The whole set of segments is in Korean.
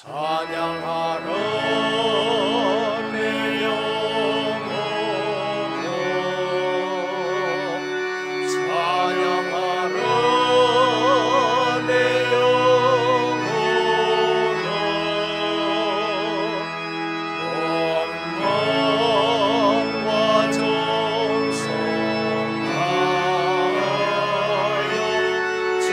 찬양하라 내 영혼아, 찬양하라 내 영혼아. 원망과 정성하여 주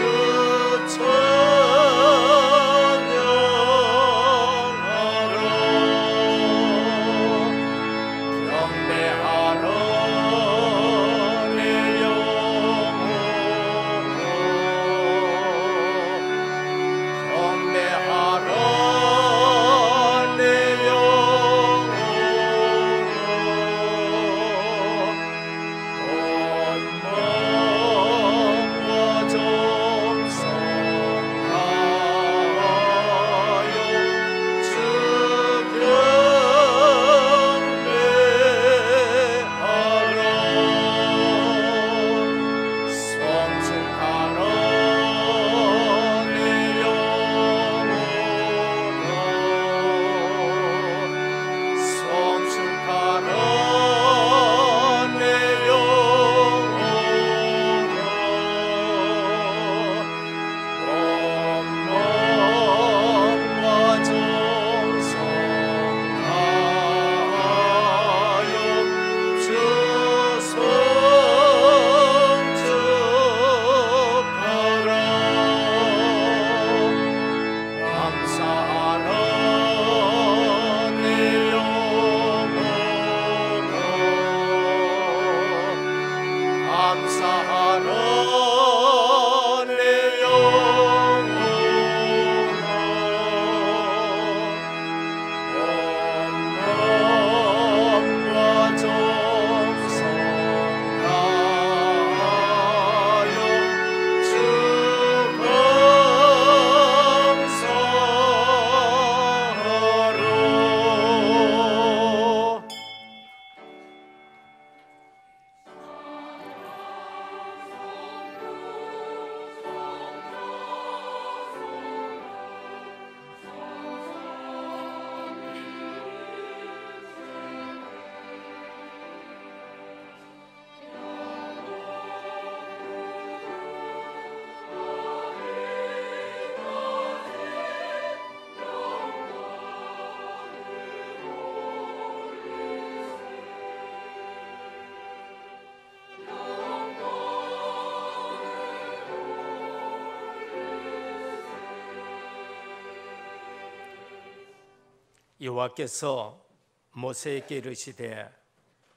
여호와께서 모세에게 이르시되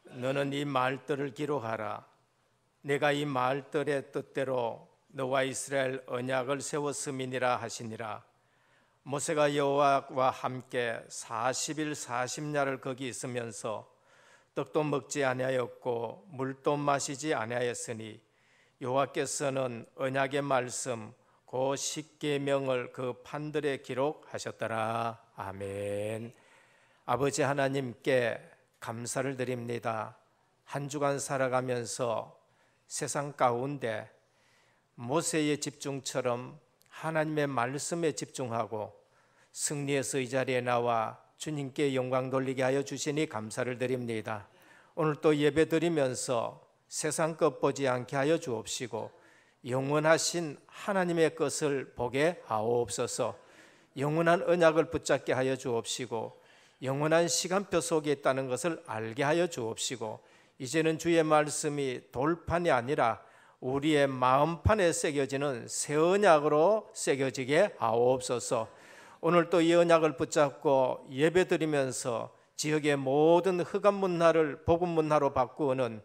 너는 이 말들을 기록하라. 내가 이 말들의 뜻대로 너와 이스라엘 언약을 세웠음이니라 하시니라. 모세가 여호와와 함께 40일 40야를 거기 있으면서 떡도 먹지 아니하였고 물도 마시지 아니하였으니 여호와께서는 언약의 말씀 그 십계명을 그 판들에 기록하셨더라. 아멘. 아버지 하나님께 감사를 드립니다. 한 주간 살아가면서 세상 가운데 모세의 집중처럼 하나님의 말씀에 집중하고 승리에서 이 자리에 나와 주님께 영광 돌리게 하여 주시니 감사를 드립니다. 오늘 또 예배 드리면서 세상 것 보지 않게 하여 주옵시고 영원하신 하나님의 것을 보게 하옵소서. 영원한 언약을 붙잡게 하여 주옵시고 영원한 시간표 속에 있다는 것을 알게 하여 주옵시고 이제는 주의 말씀이 돌판이 아니라 우리의 마음판에 새겨지는 새 언약으로 새겨지게 하옵소서. 오늘 또 이 언약을 붙잡고 예배드리면서 지역의 모든 흑암 문화를 복음 문화로 바꾸는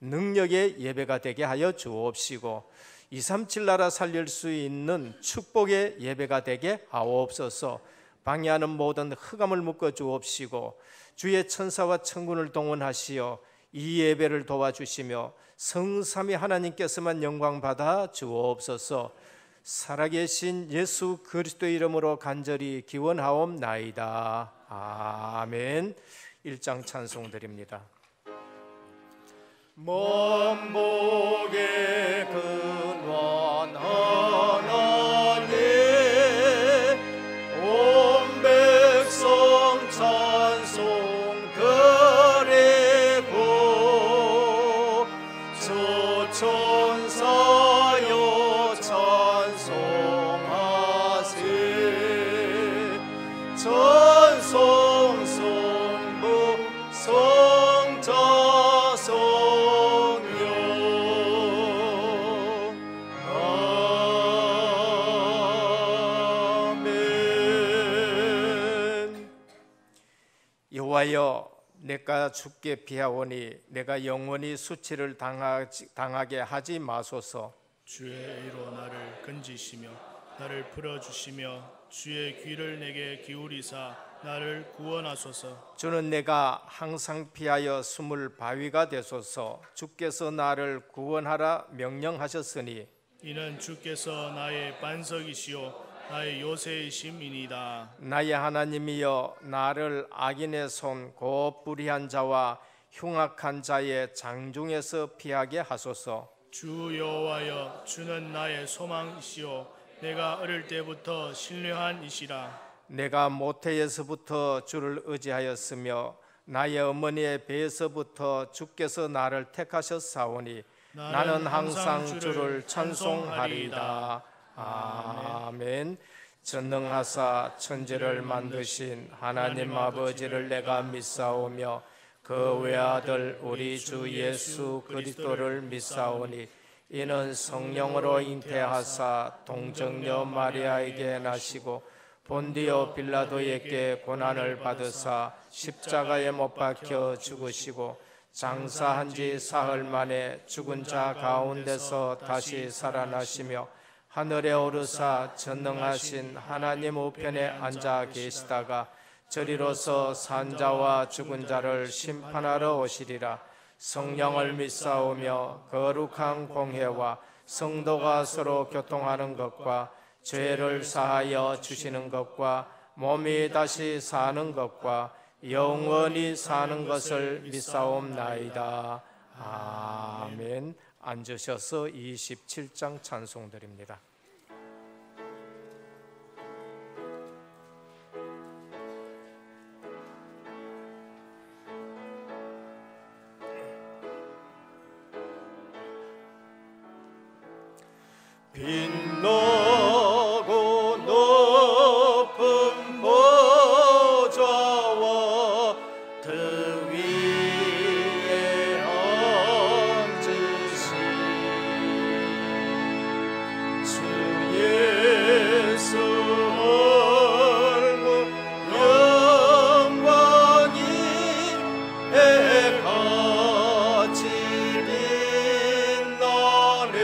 능력의 예배가 되게 하여 주옵시고 237 나라 살릴 수 있는 축복의 예배가 되게 하옵소서. 방해하는 모든 흑암을 묶어 주옵시고 주의 천사와 천군을 동원하시어 이 예배를 도와주시며 성삼위 하나님께서만 영광 받아 주옵소서. 살아계신 예수 그리스도의 이름으로 간절히 기원하옵나이다. 아멘. 1장 찬송 드립니다. 먼 복의 근원 하나님 온 여호와여, 내가 주께 피하오니 내가 영원히 수치를 당하게 하지 마소서. 주의 의로 나를 건지시며 나를 풀어주시며 주의 귀를 내게 기울이사 나를 구원하소서. 주는 내가 항상 피하여 숨을 바위가 되소서. 주께서 나를 구원하라 명령하셨으니 이는 주께서 나의 반석이시오 나의 요새이심이니이다. 나의 하나님이여, 나를 악인의 손 곧 불의한 자와 흉악한 자의 장중에서 피하게 하소서. 주 여호와여, 주는 나의 소망이시오 내가 어릴 때부터 신뢰한 이시라. 내가 모태에서부터 주를 의지하였으며 나의 어머니의 배에서부터 주께서 나를 택하셨사오니 나는 항상 주를 찬송하리이다. 아멘. 전능하사 천지를 만드신 하나님 아버지를 내가 믿사오며 그 외아들 우리 주 예수 그리스도를 믿사오니 이는 성령으로 잉태하사 동정녀 마리아에게 나시고 본디오 빌라도에게 고난을 받으사 십자가에 못 박혀 죽으시고 장사한 지 사흘 만에 죽은 자 가운데서 다시 살아나시며 하늘에 오르사 전능하신 하나님 우편에 앉아 계시다가 저리로서 산자와 죽은 자를 심판하러 오시리라. 성령을 믿사오며 거룩한 공회와 성도가 서로 교통하는 것과 죄를 사하여 주시는 것과 몸이 다시 사는 것과 영원히 사는 것을 믿사옵나이다. 아멘. 앉으셔서 27장 찬송드립니다. 빛나고 높은 보좌와 그 위에 앉으신 주 예수 얼굴 영광이 해같이 빛나네.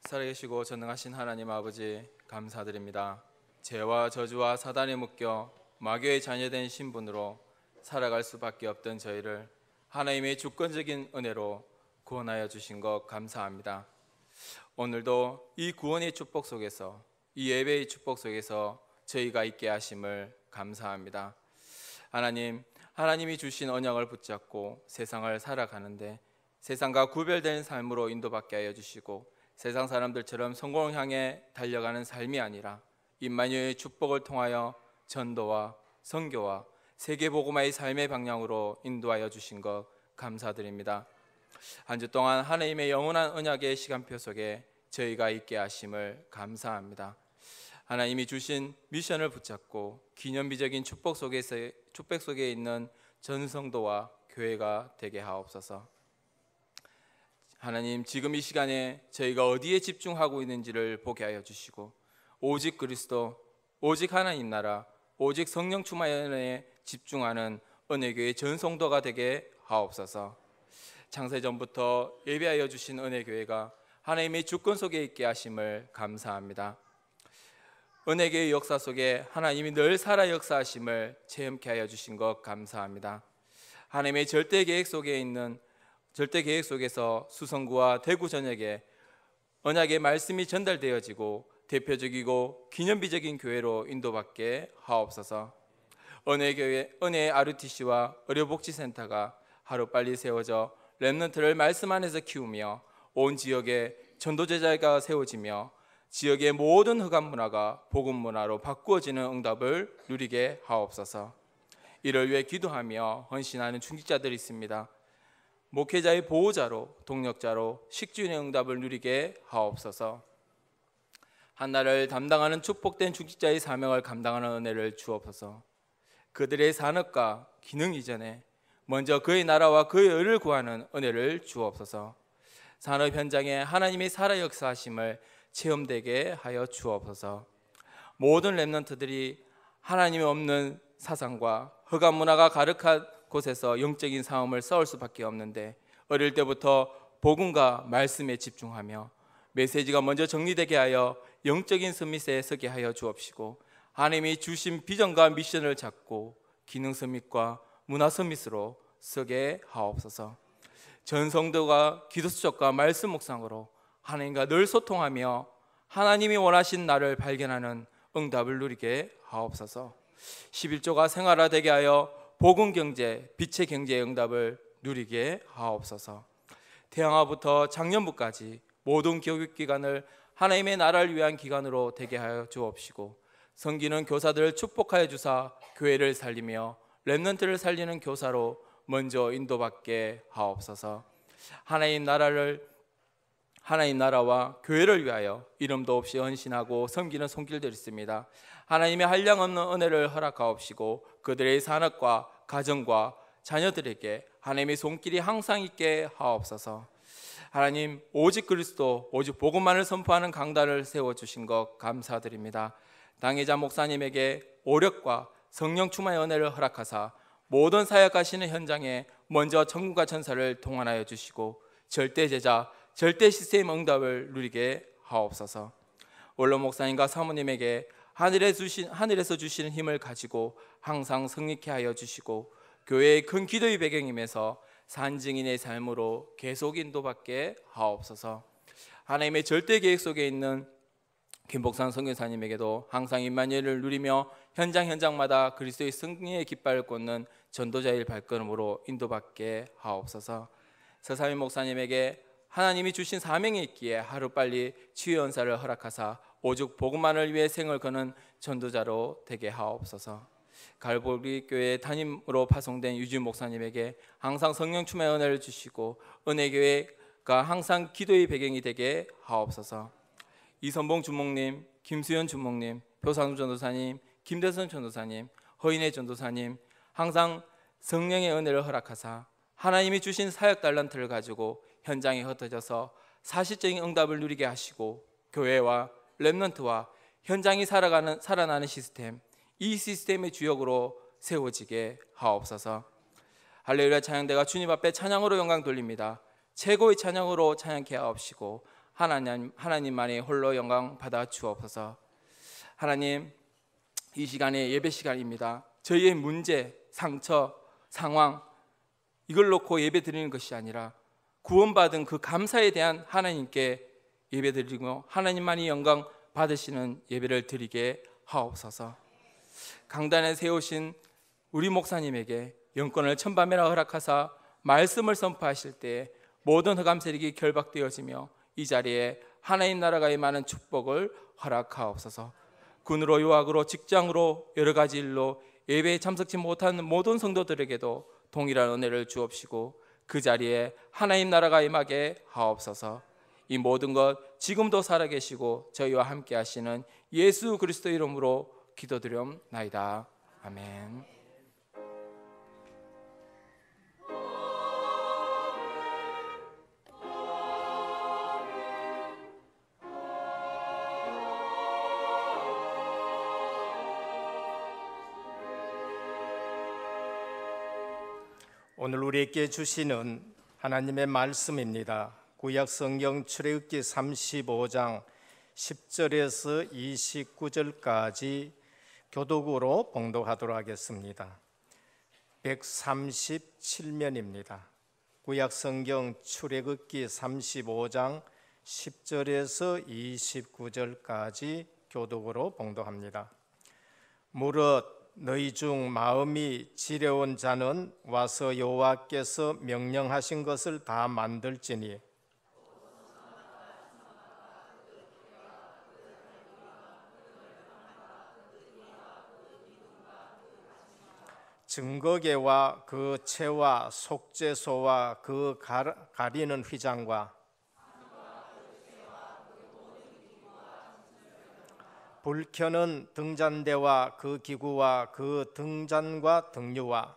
살아계시고 전능하신 하나님 아버지 감사드립니다. 죄와 저주와 사단에 묶여 마귀의 자녀된 신분으로 살아갈 수밖에 없던 저희를 하나님의 주권적인 은혜로 구원하여 주신 것 감사합니다. 오늘도 이 구원의 축복 속에서, 이 예배의 축복 속에서 저희가 있게 하심을 감사합니다. 하나님이 주신 언약을 붙잡고 세상을 살아가는데 세상과 구별된 삶으로 인도받게 하여 주시고, 세상 사람들처럼 성공을 향해 달려가는 삶이 아니라 임마누엘의 축복을 통하여 전도와 선교와 세계복음화의 삶의 방향으로 인도하여 주신 것 감사드립니다. 한 주 동안 하나님의 영원한 언약의 시간표 속에 저희가 있게 하심을 감사합니다. 하나님이 주신 미션을 붙잡고 기념비적인 축복 속에 있는 전성도와 교회가 되게 하옵소서. 하나님, 지금 이 시간에 저희가 어디에 집중하고 있는지를 보게 하여 주시고, 오직 그리스도, 오직 하나님 나라, 오직 성령 충만에 집중하는 은혜교회 전성도가 되게 하옵소서. 창세전부터 예배하여 주신 은혜교회가 하나님의 주권 속에 있게 하심을 감사합니다. 은혜교회의 역사 속에 하나님이 늘 살아 역사하심을 체험케 하여 주신 것 감사합니다. 하나님의 절대 계획 속에서 수성구와 대구 전역에 언약의 말씀이 전달되어지고 대표적이고 기념비적인 교회로 인도받게 하옵소서. 은혜의 RUTC와 의료복지센터가 하루빨리 세워져 렘넌트를 말씀 안에서 키우며 온 지역에 전도제자가 세워지며 지역의 모든 흑암 문화가 복음 문화로 바꾸어지는 응답을 누리게 하옵소서. 이를 위해 기도하며 헌신하는 중직자들이 있습니다. 목회자의 보호자로, 동력자로 식주인의 응답을 누리게 하옵소서. 한나라를 담당하는 축복된 중직자의 사명을 감당하는 은혜를 주옵소서. 그들의 산업과 기능 이전에 먼저 그의 나라와 그의 의를 구하는 은혜를 주옵소서. 산업 현장에 하나님의 살아 역사하심을 체험되게 하여 주옵소서. 모든 렘넌트들이 하나님이 없는 사상과 흑암 문화가 가득한 곳에서 영적인 싸움을 싸울 수밖에 없는데, 어릴 때부터 복음과 말씀에 집중하며 메시지가 먼저 정리되게 하여 영적인 서밋에 서게 하여 주옵시고, 하나님이 주신 비전과 미션을 잡고 기능 서밋과 문화 서밋으로 서게 하옵소서. 전성도가 기도수적과 말씀 묵상으로 하나님과 늘 소통하며 하나님이 원하신 나를 발견하는 응답을 누리게 하옵소서. 11조가 생활화되게 하여 복음 경제, 빛의 경제의 응답을 누리게 하옵소서. 태양아부터 작년부까지 모든 교육기관을 하나님의 나라를 위한 기관으로 되게 하여 주옵시고, 섬기는 교사들을 축복하여 주사 교회를 살리며 렘넌트를 살리는 교사로 먼저 인도받게 하옵소서. 하나님 나라와 교회를 위하여 이름도 없이 헌신하고 섬기는 손길들이 있습니다. 하나님의 한량없는 은혜를 허락하옵시고, 그들의 산업과 가정과 자녀들에게 하나님의 손길이 항상 있게 하옵소서. 하나님, 오직 그리스도, 오직 복음만을 선포하는 강단을 세워주신 것 감사드립니다. 당회자 목사님에게 오력과 성령 충만의 은혜를 허락하사 모든 사역하시는 현장에 먼저 천군과 천사를 동원하여 주시고 절대 제자, 절대 시스템 응답을 누리게 하옵소서. 원로 목사님과 사모님에게 하늘에서 주시는 힘을 가지고 항상 승리케 하여 주시고, 교회의 큰 기도의 배경임에서 산증인의 삶으로 계속 인도받게 하옵소서. 하나님의 절대 계획 속에 있는 김복상 선교사님에게도 항상 임마누엘을 누리며 현장마다 그리스도의 승리의 깃발을 꽂는 전도자의 발걸음으로 인도받게 하옵소서. 서사민 목사님에게 하나님이 주신 사명이 있기에 하루빨리 치유 연사를 허락하사 오직 복음만을 위해 생을 거는 전도자로 되게 하옵소서. 갈보리 교회 담임으로 파송된 유진 목사님에게 항상 성령 충만의 은혜를 주시고 은혜교회가 항상 기도의 배경이 되게 하옵소서. 이선봉 주목님, 김수현 주목님, 표상우 전도사님, 김대선 전도사님, 허인혜 전도사님, 항상 성령의 은혜를 허락하사 하나님이 주신 사역 달란트를 가지고 현장에 흩어져서 사실적인 응답을 누리게 하시고, 교회와 렘넌트와 현장이 살아나는 시스템, 이 시스템의 주역으로 세워지게 하옵소서. 할렐루야 찬양대가 주님 앞에 찬양으로 영광 돌립니다. 최고의 찬양으로 찬양케 하옵시고, 하나님만이 홀로 영광 받아 주옵소서. 하나님, 이 시간이 예배 시간입니다. 저희의 문제, 상처, 상황 이걸 놓고 예배 드리는 것이 아니라 구원받은 그 감사에 대한 하나님께 예배 드리고 하나님만이 영광 받으시는 예배를 드리게 하옵소서. 강단에 세우신 우리 목사님에게 영권을 천바매라 허락하사 말씀을 선포하실 때 모든 흑암 세력이 결박되어지며 이 자리에 하나님 나라가 임하는 축복을 허락하옵소서. 군으로 유학으로 직장으로 여러 가지 일로 예배에 참석치 못한 모든 성도들에게도 동일한 은혜를 주옵시고 그 자리에 하나님 나라가 임하게 하옵소서. 이 모든 것 지금도 살아계시고 저희와 함께 하시는 예수 그리스도 이름으로 기도드리옵나이다. 아멘. 오늘 우리에게 주시는 하나님의 말씀입니다. 구약 성경 출애굽기 35장 10절에서 29절까지 교독으로 봉독하도록 하겠습니다. 137면입니다. 구약 성경 출애굽기 35장 10절에서 29절까지 교독으로 봉독합니다. 무릇 너희 중 마음이 지레온 자는 와서 여호와께서 명령하신 것을 다 만들지니 증거개와 그 채와 속죄소와 그 가리는 휘장과 불켜는 등잔대와 그 기구와 그 등잔과 등유와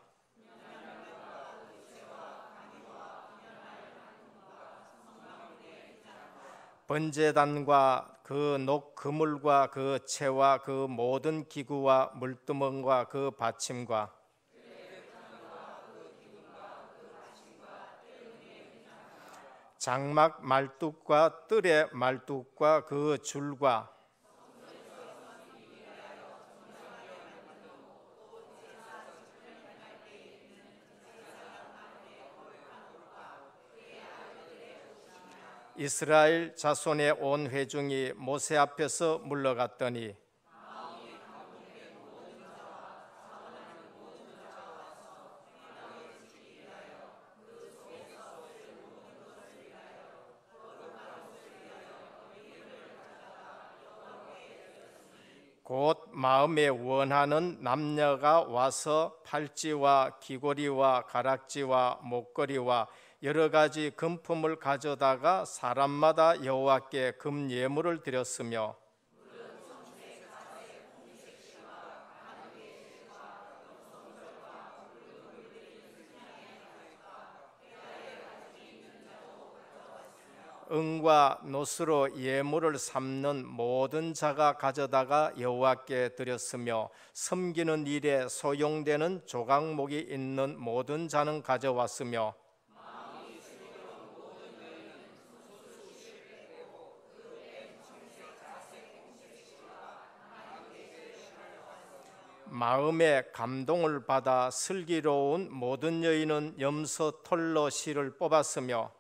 번제단과 그 녹 그물과 그 채와 그 모든 기구와 물두멍과 그 받침과 장막 말뚝과 뜰의 말뚝과 그 줄과 이스라엘 자손의 온 회중이 모세 앞에서 물러갔더니 곧 마음에 원하는 남녀가 와서 팔찌와 귀고리와 가락지와 목걸이와 여러 가지 금품을 가져다가 사람마다 여호와께 금 예물을 드렸으며 은과 노스로 예물을 삼는 모든 자가 가져다가 여호와께 드렸으며 섬기는 일에 소용되는 조각목이 있는 모든 자는 가져왔으며 마음에 감동을 받아 슬기로운 모든 여인은 염소 털로 실을 뽑았으며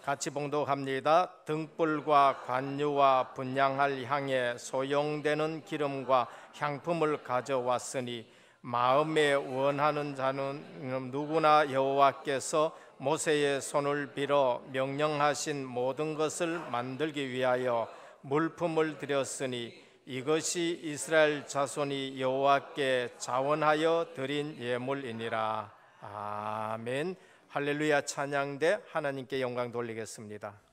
같이 봉독합니다. 등불과 관유와 분향할 향에 소용되는 기름과 향품을 가져왔으니 마음에 원하는 자는 누구나 여호와께서 모세의 손을 빌어 명령하신 모든 것을 만들기 위하여 물품을 드렸으니 이것이 이스라엘 자손이 여호와께 자원하여 드린 예물이니라. 아멘. 할렐루야. 찬양대 하나님께 영광 돌리겠습니다.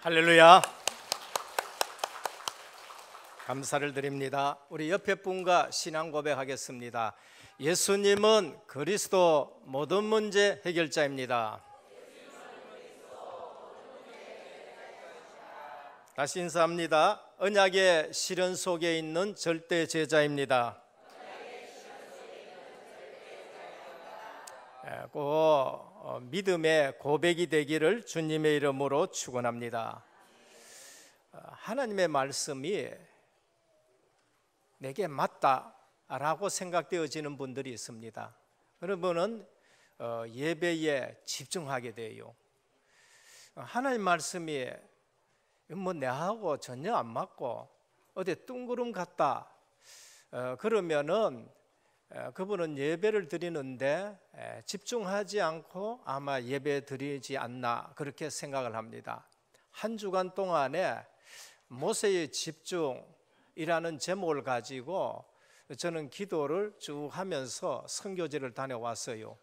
할렐루야. 감사를 드립니다. 우리 옆에 분과 신앙 고백하겠습니다. 예수님은 그리스도 모든 문제 해결자입니다. 다시 인사합니다. 언약의 실현 속에 있는 절대 제자입니다. 꼭 믿음의 고백이 되기를 주님의 이름으로 축원합니다. 하나님의 말씀이 내게 맞다라고 생각되어지는 분들이 있습니다. 그러면은 예배에 집중하게 돼요. 하나님 말씀이 뭐 내하고 전혀 안 맞고 어디 뚱그름 같다 그러면은 그분은 예배를 드리는데 집중하지 않고 아마 예배 드리지 않나 그렇게 생각을 합니다. 한 주간 동안에 모세의 집중이라는 제목을 가지고 저는 기도를 쭉 하면서 선교지를 다녀왔어요.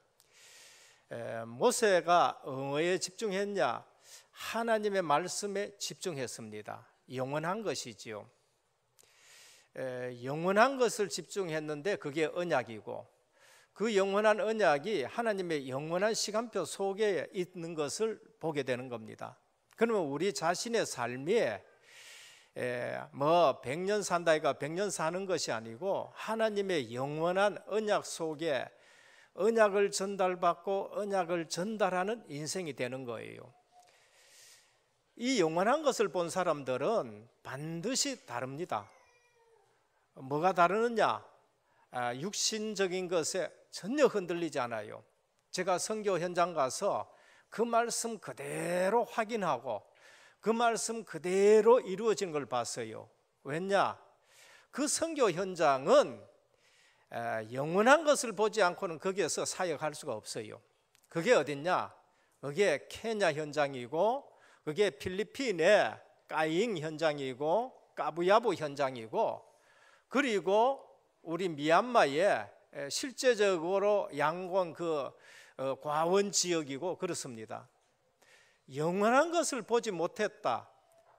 모세가 어디에 집중했냐? 하나님의 말씀에 집중했습니다. 영원한 것이지요. 영원한 것을 집중했는데 그게 언약이고, 그 영원한 언약이 하나님의 영원한 시간표 속에 있는 것을 보게 되는 겁니다. 그러면 우리 자신의 삶에 뭐 100년 산다니까 100년 사는 것이 아니고 하나님의 영원한 언약 속에 언약을 전달받고 언약을 전달하는 인생이 되는 거예요. 이 영원한 것을 본 사람들은 반드시 다릅니다. 뭐가 다르느냐? 육신적인 것에 전혀 흔들리지 않아요. 제가 선교 현장 가서 그 말씀 그대로 확인하고 그 말씀 그대로 이루어진 걸 봤어요. 왜냐? 그 선교 현장은 영원한 것을 보지 않고는 거기에서 사역할 수가 없어요. 그게 어딨냐? 그게 케냐 현장이고, 그게 필리핀의 까잉 현장이고, 까부야부 현장이고, 그리고 우리 미얀마의 실제적으로 양곤 과원 지역이고 그렇습니다. 영원한 것을 보지 못했다.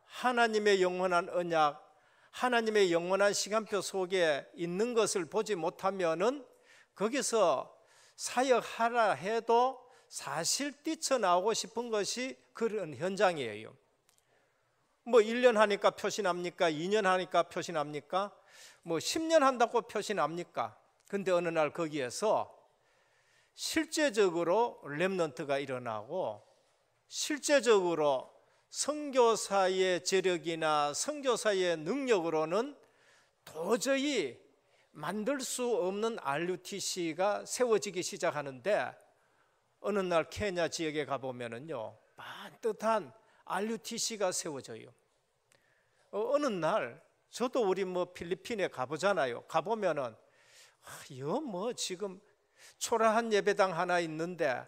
하나님의 영원한 언약, 하나님의 영원한 시간표 속에 있는 것을 보지 못하면은 거기서 사역하라 해도 사실 뛰쳐나오고 싶은 것이 그런 현장이에요. 뭐 1년 하니까 표시납니까? 2년 하니까 표시납니까? 뭐 10년 한다고 표시납니까? 근데 어느 날 거기에서 실제적으로 렘넌트가 일어나고 실제적으로 선교사의 재력이나 선교사의 능력으로는 도저히 만들 수 없는 RUTC가 세워지기 시작하는데, 어느 날 케냐 지역에 가보면은요 반듯한 RUTC가 세워져요. 어느 날 저도 우리 뭐 필리핀에 가보잖아요. 가보면은 이거 뭐 지금 초라한 예배당 하나 있는데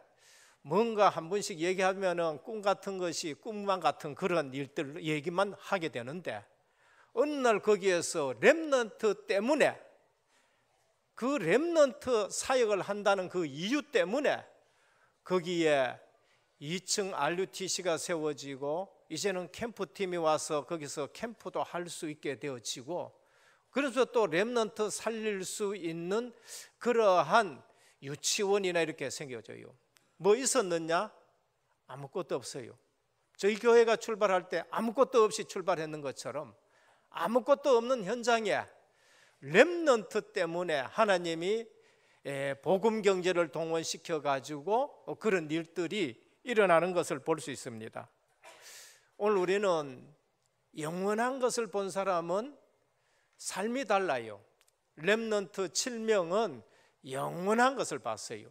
뭔가 한 번씩 얘기하면은 꿈 같은 것이 꿈만 같은 그런 일들 얘기만 하게 되는데, 어느 날 거기에서 렘넌트 때문에, 그 렘넌트 사역을 한다는 그 이유 때문에 거기에 2층 RUTC가 세워지고 이제는 캠프팀이 와서 거기서 캠프도 할 수 있게 되어지고, 그래서 또 렘넌트 살릴 수 있는 그러한 유치원이나 이렇게 생겨져요. 뭐 있었느냐? 아무것도 없어요. 저희 교회가 출발할 때 아무것도 없이 출발했는 것처럼 아무것도 없는 현장에 렘넌트 때문에 하나님이 복음 경제를 동원시켜 가지고 그런 일들이 일어나는 것을 볼 수 있습니다. 오늘 우리는 영원한 것을 본 사람은 삶이 달라요. 렘넌트 7명은 영원한 것을 봤어요.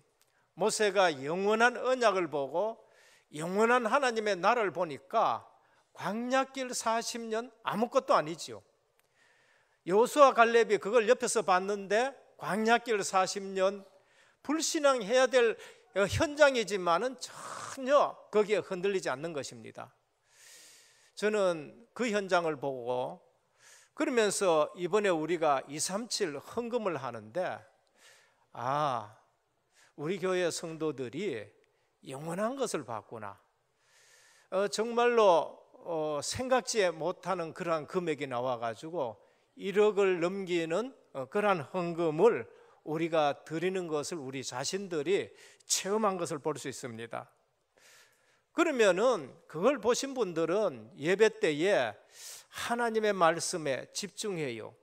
모세가 영원한 언약을 보고 영원한 하나님의 나라를 보니까 광야길 40년 아무것도 아니죠. 여호수아 갈렙이 그걸 옆에서 봤는데 광야길 40년 불신앙해야 될 현장이지만은 전혀 거기에 흔들리지 않는 것입니다. 저는 그 현장을 보고 그러면서 이번에 우리가 237 헌금을 하는데, 우리 교회 성도들이 영원한 것을 봤구나. 정말로 생각지 못하는 그러한 금액이 나와가지고 1억을 넘기는 그러한 헌금을 우리가 드리는 것을 우리 자신들이 체험한 것을 볼 수 있습니다. 그러면은 그걸 보신 분들은 예배 때에 하나님의 말씀에 집중해요.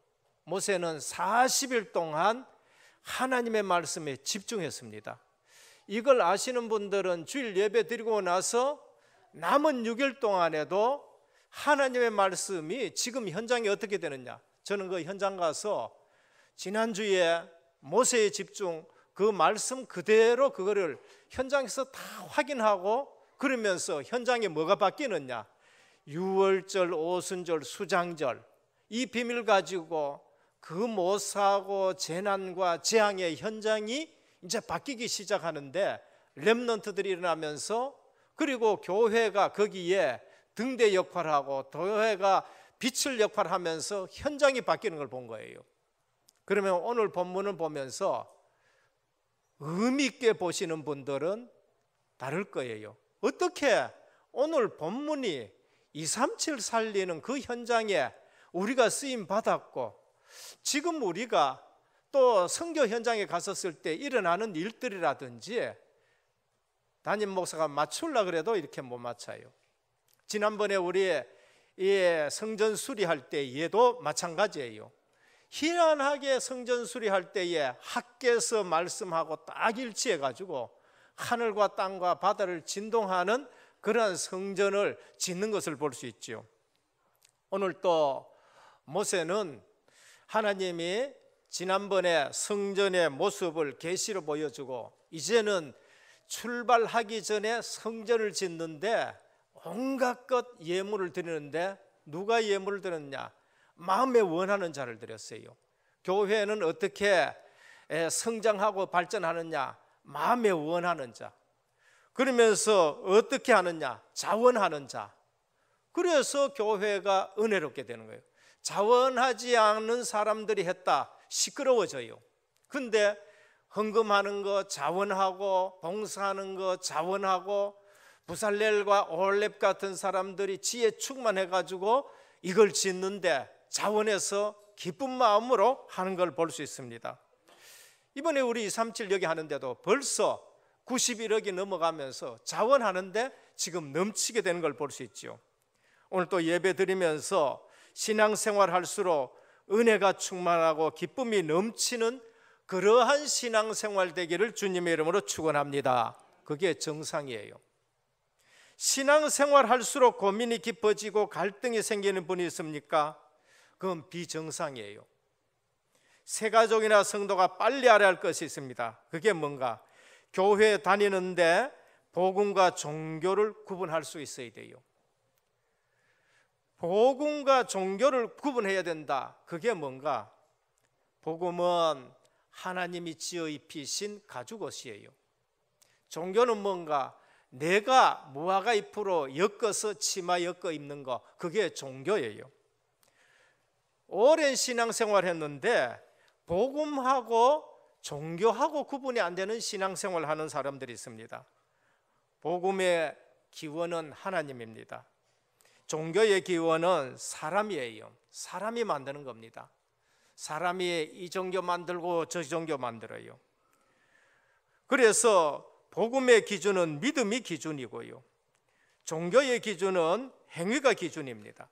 모세는 40일 동안 하나님의 말씀에 집중했습니다. 이걸 아시는 분들은 주일 예배 드리고 나서 남은 6일 동안에도 하나님의 말씀이 지금 현장에 어떻게 되느냐, 저는 그 현장 가서 지난주에 모세의 집중, 그 말씀 그대로 그거를 현장에서 다 확인하고, 그러면서 현장에 뭐가 바뀌느냐, 유월절, 오순절, 수장절, 이 비밀 가지고 그 모사하고 재난과 재앙의 현장이 이제 바뀌기 시작하는데, 렘넌트들이 일어나면서, 그리고 교회가 거기에 등대 역할을 하고 교회가 빛을 역할을 하면서 현장이 바뀌는 걸 본 거예요. 그러면 오늘 본문을 보면서 의미 있게 보시는 분들은 다를 거예요. 어떻게 오늘 본문이 237 살리는 그 현장에 우리가 쓰임 받았고, 지금 우리가 또 선교 현장에 갔었을 때 일어나는 일들이라든지 담임 목사가 맞추려고 그래도 이렇게 못 맞춰요. 지난번에 우리 성전 수리할 때에도 마찬가지예요. 희한하게 성전 수리할 때에 학계에서 말씀하고 딱 일치해가지고 하늘과 땅과 바다를 진동하는 그러한 성전을 짓는 것을 볼 수 있죠. 오늘 또 모세는 하나님이 지난번에 성전의 모습을 계시로 보여주고, 이제는 출발하기 전에 성전을 짓는데 온갖 것 예물을 드리는데, 누가 예물을 드렸냐? 마음에 원하는 자를 드렸어요. 교회는 어떻게 성장하고 발전하느냐? 마음에 원하는 자. 그러면서 어떻게 하느냐? 자원하는 자. 그래서 교회가 은혜롭게 되는 거예요. 자원하지 않는 사람들이 했다, 시끄러워져요. 근데 헌금하는 거 자원하고, 봉사하는 거 자원하고, 부살렐과 오홀렙 같은 사람들이 지혜 충만해가지고 이걸 짓는데 자원해서 기쁜 마음으로 하는 걸 볼 수 있습니다. 이번에 우리 237 여기 하는데도 벌써 91억이 넘어가면서 자원하는데 지금 넘치게 되는 걸 볼 수 있죠. 오늘 또 예배 드리면서 신앙생활 할수록 은혜가 충만하고 기쁨이 넘치는 그러한 신앙생활 되기를 주님의 이름으로 축원합니다. 그게 정상이에요. 신앙생활 할수록 고민이 깊어지고 갈등이 생기는 분이 있습니까? 그건 비정상이에요. 세 가족이나 성도가 빨리 알아야 할 것이 있습니다. 그게 뭔가? 교회 다니는데 복음과 종교를 구분할 수 있어야 돼요. 복음과 종교를 구분해야 된다. 그게 뭔가? 복음은 하나님이 지어 입히신 가죽옷이에요. 종교는 뭔가? 내가 무화과 잎으로 엮어서 치마 엮어 입는 거, 그게 종교예요. 오랜 신앙생활 했는데 복음하고 종교하고 구분이 안 되는 신앙생활 하는 사람들이 있습니다. 복음의 기원은 하나님입니다. 종교의 기원은 사람이에요. 사람이 만드는 겁니다. 사람이 이 종교 만들고 저 종교 만들어요. 그래서 복음의 기준은 믿음이 기준이고요, 종교의 기준은 행위가 기준입니다.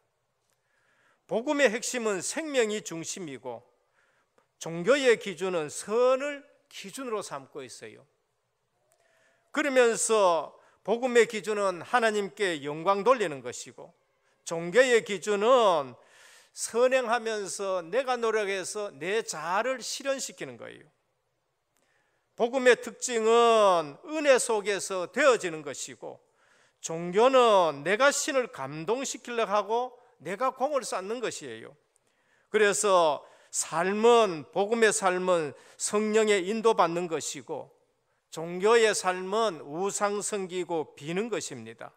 복음의 핵심은 생명이 중심이고, 종교의 기준은 선을 기준으로 삼고 있어요. 그러면서 복음의 기준은 하나님께 영광 돌리는 것이고, 종교의 기준은 선행하면서 내가 노력해서 내 자아를 실현시키는 거예요. 복음의 특징은 은혜 속에서 되어지는 것이고, 종교는 내가 신을 감동시키려고 하고 내가 공을 쌓는 것이에요. 그래서 복음의 삶은 성령에 인도받는 것이고, 종교의 삶은 우상 섬기고 비는 것입니다.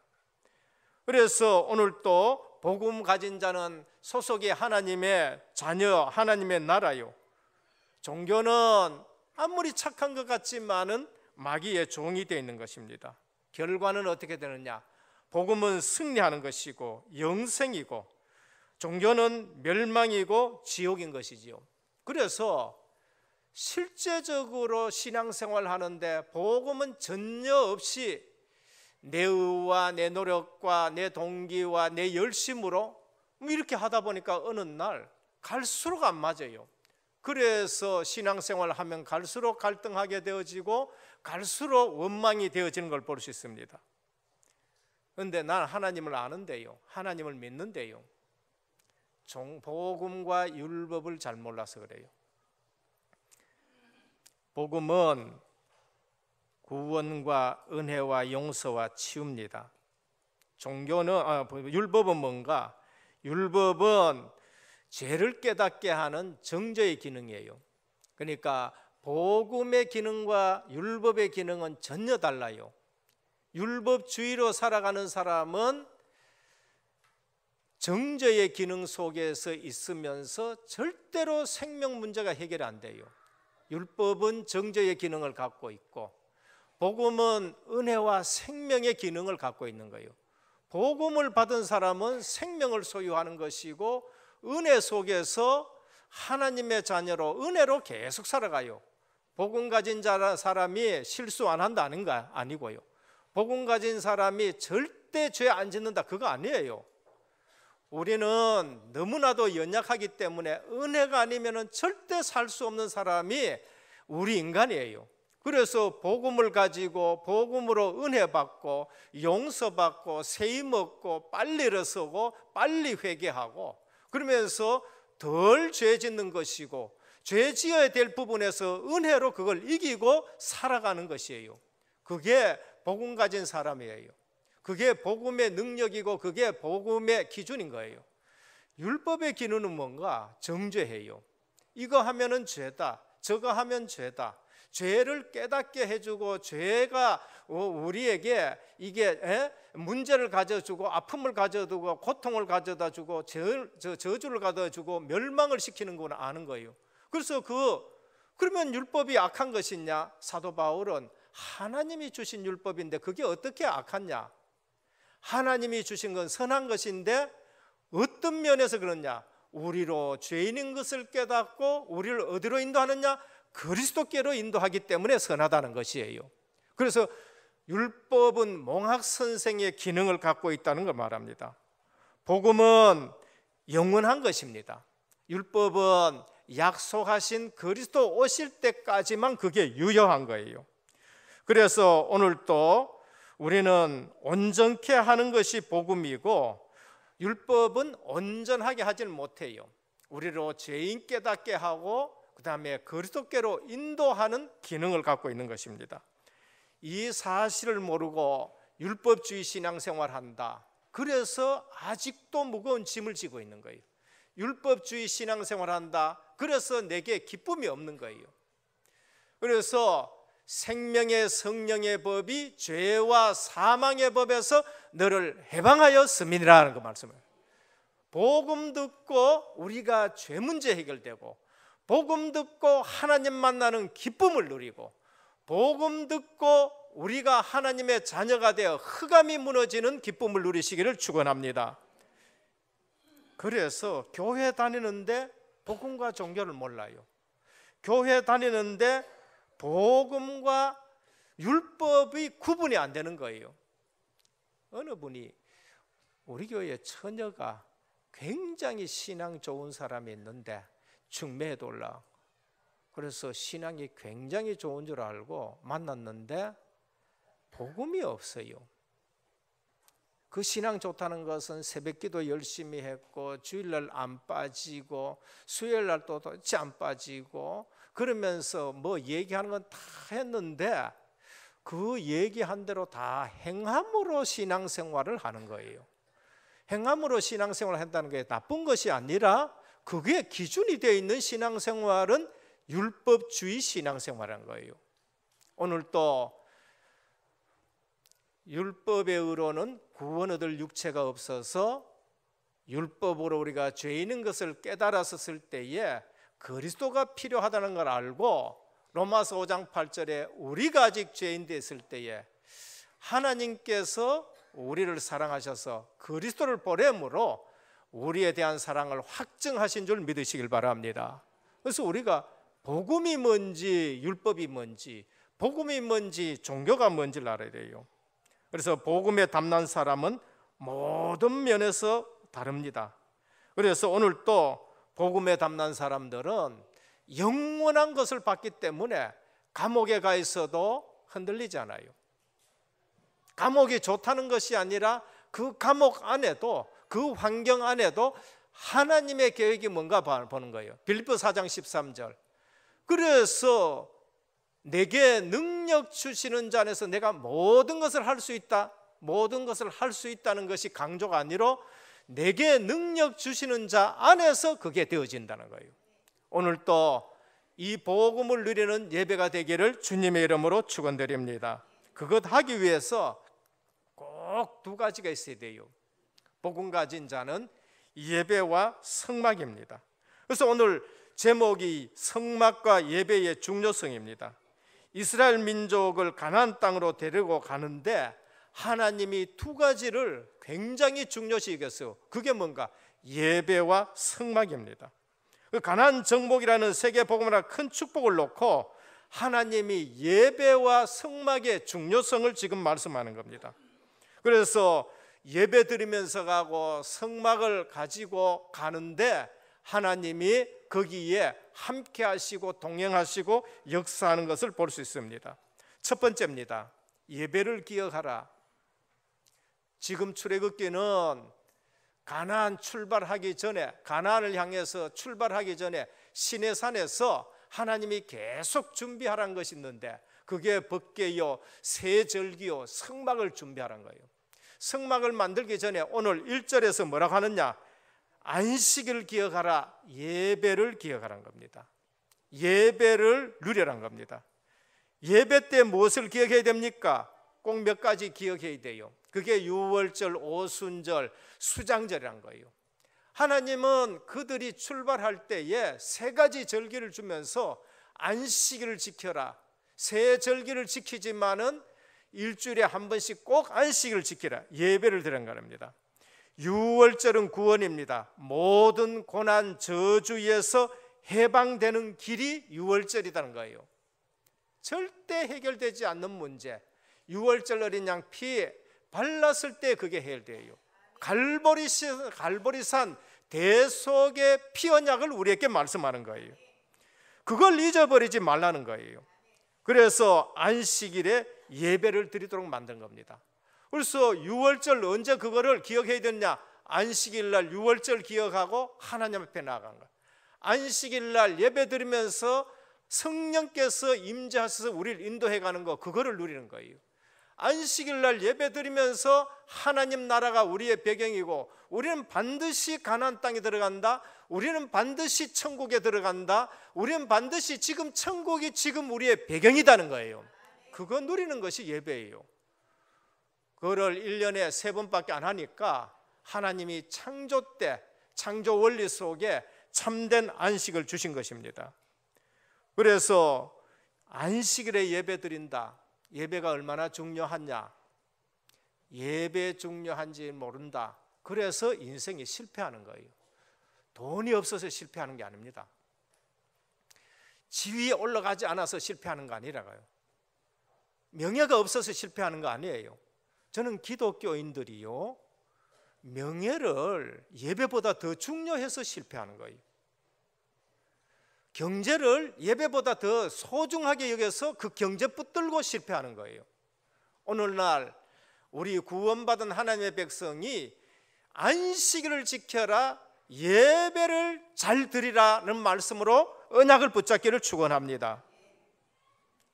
그래서 오늘 또 복음 가진 자는 소속이 하나님의 자녀, 하나님의 나라요. 종교는 아무리 착한 것 같지만은 마귀의 종이 되어 있는 것입니다. 결과는 어떻게 되느냐? 복음은 승리하는 것이고 영생이고 종교는 멸망이고 지옥인 것이지요. 그래서 실제적으로 신앙생활 하는데 복음은 전혀 없이 내 의와 내 노력과 내 동기와 내 열심으로 이렇게 하다 보니까 어느 날 갈수록 안 맞아요. 그래서 신앙생활 하면 갈수록 갈등하게 되어지고 갈수록 원망이 되어지는 걸 볼 수 있습니다. 그런데 난 하나님을 아는데요, 하나님을 믿는데요, 복음과 율법을 잘 몰라서 그래요. 복음은 구원과 은혜와 용서와 치유입니다. 율법은 뭔가? 율법은 죄를 깨닫게 하는 정죄의 기능이에요. 그러니까 복음의 기능과 율법의 기능은 전혀 달라요. 율법주의로 살아가는 사람은 정죄의 기능 속에서 있으면서 절대로 생명 문제가 해결 안 돼요. 율법은 정죄의 기능을 갖고 있고 복음은 은혜와 생명의 기능을 갖고 있는 거예요. 복음을 받은 사람은 생명을 소유하는 것이고 은혜 속에서 하나님의 자녀로 은혜로 계속 살아가요. 복음 가진 사람이 실수 안 한다는 거 아니고요. 복음 가진 사람이 절대 죄 안 짓는다 그거 아니에요. 우리는 너무나도 연약하기 때문에 은혜가 아니면 절대 살 수 없는 사람이 우리 인간이에요. 그래서 복음을 가지고 복음으로 은혜 받고 용서받고 세임 얻고 빨리 일어서고 빨리 회개하고 그러면서 덜 죄 짓는 것이고 죄 지어야 될 부분에서 은혜로 그걸 이기고 살아가는 것이에요. 그게 복음 가진 사람이에요. 그게 복음의 능력이고 그게 복음의 기준인 거예요. 율법의 기준은 뭔가? 정죄해요. 이거 하면은 죄다, 저거 하면 죄다. 죄를 깨닫게 해주고 죄가 우리에게 이게 문제를 가져주고 아픔을 가져두고 고통을 가져다주고 저주를 가져다주고 멸망을 시키는 건 아는 거예요. 그래서 그러면 율법이 악한 것이냐? 사도 바울은 하나님이 주신 율법인데 그게 어떻게 악하냐? 하나님이 주신 건 선한 것인데 어떤 면에서 그러냐? 우리로 죄인인 것을 깨닫고 우리를 어디로 인도하느냐? 그리스도께로 인도하기 때문에 선하다는 것이에요. 그래서 율법은 몽학 선생의 기능을 갖고 있다는 걸 말합니다. 복음은 영원한 것입니다. 율법은 약속하신 그리스도 오실 때까지만 그게 유효한 거예요. 그래서 오늘 또 우리는 온전케 하는 것이 복음이고 율법은 온전하게 하지는 못해요. 우리로 죄인 깨닫게 하고 그 다음에 그리스도께로 인도하는 기능을 갖고 있는 것입니다. 이 사실을 모르고 율법주의 신앙생활한다. 그래서 아직도 무거운 짐을 지고 있는 거예요. 율법주의 신앙생활한다. 그래서 내게 기쁨이 없는 거예요. 그래서 생명의 성령의 법이 죄와 사망의 법에서 너를 해방하였음이라는 그 말씀을. 복음 듣고 우리가 죄 문제 해결되고 복음 듣고 하나님 만나는 기쁨을 누리고 복음 듣고 우리가 하나님의 자녀가 되어 흑암이 무너지는 기쁨을 누리시기를 축원합니다. 그래서 교회 다니는데 복음과 종교를 몰라요. 교회 다니는데 복음과 율법이 구분이 안 되는 거예요. 어느 분이 우리 교회 처녀가 굉장히 신앙 좋은 사람이 있는데 중매에도 올라. 그래서 신앙이 굉장히 좋은 줄 알고 만났는데 복음이 없어요. 그 신앙 좋다는 것은 새벽기도 열심히 했고 주일날 안 빠지고 수요일날 또 도대체 안 빠지고 그러면서 뭐 얘기하는 건 다 했는데 그 얘기한 대로 다 행함으로 신앙생활을 하는 거예요. 행함으로 신앙생활을 한다는 게 나쁜 것이 아니라 그게 기준이 되어 있는 신앙생활은 율법주의 신앙생활인 거예요. 오늘 또 율법의 의로는 구원 얻을 육체가 없어서 율법으로 우리가 죄인인 것을 깨달았을 때에 그리스도가 필요하다는 걸 알고 로마서 5장 8절에 우리가 아직 죄인 됐을 때에 하나님께서 우리를 사랑하셔서 그리스도를 보냄으로 우리에 대한 사랑을 확증하신 줄 믿으시길 바랍니다. 그래서 우리가 복음이 뭔지 율법이 뭔지 복음이 뭔지 종교가 뭔지를 알아야 돼요. 그래서 복음에 담난 사람은 모든 면에서 다릅니다. 그래서 오늘 또 복음에 담난 사람들은 영원한 것을 받기 때문에 감옥에 가 있어도 흔들리지 않아요. 감옥이 좋다는 것이 아니라 그 감옥 안에도 그 환경 안에도 하나님의 계획이 뭔가 보는 거예요. 빌립보 4장 13절. 그래서 내게 능력 주시는 자 안에서 내가 모든 것을 할 수 있다. 모든 것을 할 수 있다는 것이 강조가 아니라 내게 능력 주시는 자 안에서 그게 되어진다는 거예요. 오늘 또 이 복음을 누리는 예배가 되기를 주님의 이름으로 축원드립니다. 그것 하기 위해서 꼭 두 가지가 있어야 돼요. 복음 가진 자는 예배와 성막입니다. 그래서 오늘 제목이 성막과 예배의 중요성입니다. 이스라엘 민족을 가나안 땅으로 데리고 가는데 하나님이 두 가지를 굉장히 중요시 여겼어요. 그게 뭔가? 예배와 성막입니다. 그 가나안 정복이라는 세계 복음이라는 큰 축복을 놓고 하나님이 예배와 성막의 중요성을 지금 말씀하는 겁니다. 그래서 예배 드리면서 가고 성막을 가지고 가는데 하나님이 거기에 함께 하시고 동행하시고 역사하는 것을 볼 수 있습니다. 첫 번째입니다. 예배를 기억하라. 지금 출애굽기는 가나안 출발하기 전에, 가나안을 향해서 출발하기 전에 시내산에서 하나님이 계속 준비하라는 것이 있는데 그게 법궤요, 세절기요, 성막을 준비하라는 거예요. 성막을 만들기 전에 오늘 1절에서 뭐라고 하느냐? 안식일을 기억하라, 예배를 기억하라는 겁니다. 예배를 누리라는 겁니다. 예배 때 무엇을 기억해야 됩니까? 꼭 몇 가지 기억해야 돼요. 그게 유월절, 오순절, 수장절이란 거예요. 하나님은 그들이 출발할 때에 세 가지 절기를 주면서 안식일을 지켜라, 세 절기를 지키지만은 일주일에 한 번씩 꼭 안식일을 지키라, 예배를 드리는 겁니다. 유월절은 구원입니다. 모든 고난 저주에서 해방되는 길이 유월절이라는 거예요. 절대 해결되지 않는 문제, 유월절 어린 양 피 발랐을 때 그게 해결돼요. 갈보리산 대속의 피 언약을 우리에게 말씀하는 거예요. 그걸 잊어버리지 말라는 거예요. 그래서 안식일에 예배를 드리도록 만든 겁니다. 그래서 유월절 언제 그거를 기억해야 되느냐? 안식일 날 유월절 기억하고 하나님 앞에 나아간 거예요. 안식일 날 예배 드리면서 성령께서 임재하셔서 우리를 인도해 가는 거, 그거를 누리는 거예요. 안식일 날 예배 드리면서 하나님 나라가 우리의 배경이고 우리는 반드시 가나안 땅에 들어간다, 우리는 반드시 천국에 들어간다, 우리는 반드시 지금 천국이 지금 우리의 배경이라는 거예요. 그거 누리는 것이 예배예요. 그거를 1년에 3번밖에 안 하니까 하나님이 창조 때, 창조 원리 속에 참된 안식을 주신 것입니다. 그래서 안식일에 예배 드린다. 예배가 얼마나 중요하냐? 예배 중요한지 모른다. 그래서 인생이 실패하는 거예요. 돈이 없어서 실패하는 게 아닙니다. 지위에 올라가지 않아서 실패하는 거 아니라고요. 명예가 없어서 실패하는 거 아니에요. 저는 기독교인들이요, 명예를 예배보다 더 중요해서 실패하는 거예요. 경제를 예배보다 더 소중하게 여겨서 그 경제 붙들고 실패하는 거예요. 오늘날 우리 구원받은 하나님의 백성이 안식일을 지켜라, 예배를 잘 드리라는 말씀으로 언약을 붙잡기를 축원합니다.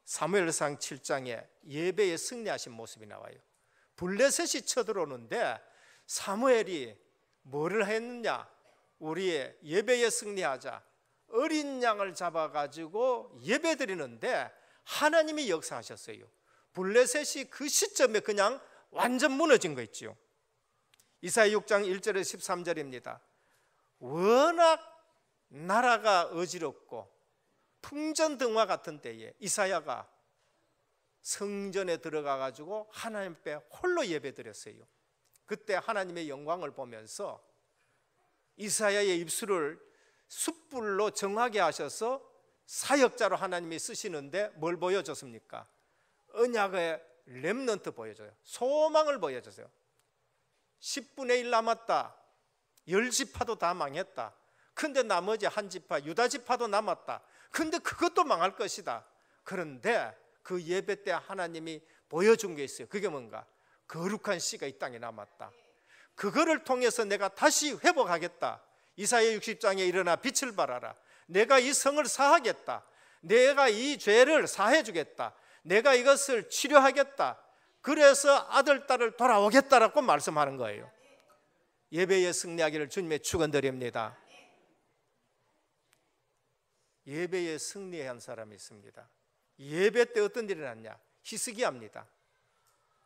사무엘상 7장에 예배에 승리하신 모습이 나와요. 블레셋이 쳐들어오는데 사무엘이 뭐를 했느냐? 우리의 예배에 승리하자, 어린 양을 잡아가지고 예배 드리는데 하나님이 역사하셨어요. 블레셋이 그 시점에 그냥 완전 무너진 거 있죠. 이사야 6장 1절에서 13절입니다. 워낙 나라가 어지럽고 풍전등화 같은 때에 이사야가 성전에 들어가 가지고 하나님 앞에 홀로 예배드렸어요. 그때 하나님의 영광을 보면서 이사야의 입술을 숯불로 정하게 하셔서 사역자로 하나님이 쓰시는데 뭘 보여줬습니까? 언약의 렘넌트 보여줘요. 소망을 보여줬어요. 10분의 1 남았다. 10지파도 다 망했다. 근데 나머지 한 지파 유다 지파도 남았다. 근데 그것도 망할 것이다. 그런데 그 예배 때 하나님이 보여준 게 있어요. 그게 뭔가? 거룩한 씨가 이 땅에 남았다. 그거를 통해서 내가 다시 회복하겠다. 이사야 60장에 일어나 빛을 발하라. 내가 이 성을 사하겠다. 내가 이 죄를 사해 주겠다. 내가 이것을 치료하겠다. 그래서 아들 딸을 돌아오겠다라고 말씀하는 거예요. 예배에 승리하기를 주님의 축원드립니다. 예배에 승리한 사람이 있습니다. 예배 때 어떤 일이 났냐? 히스기야입니다.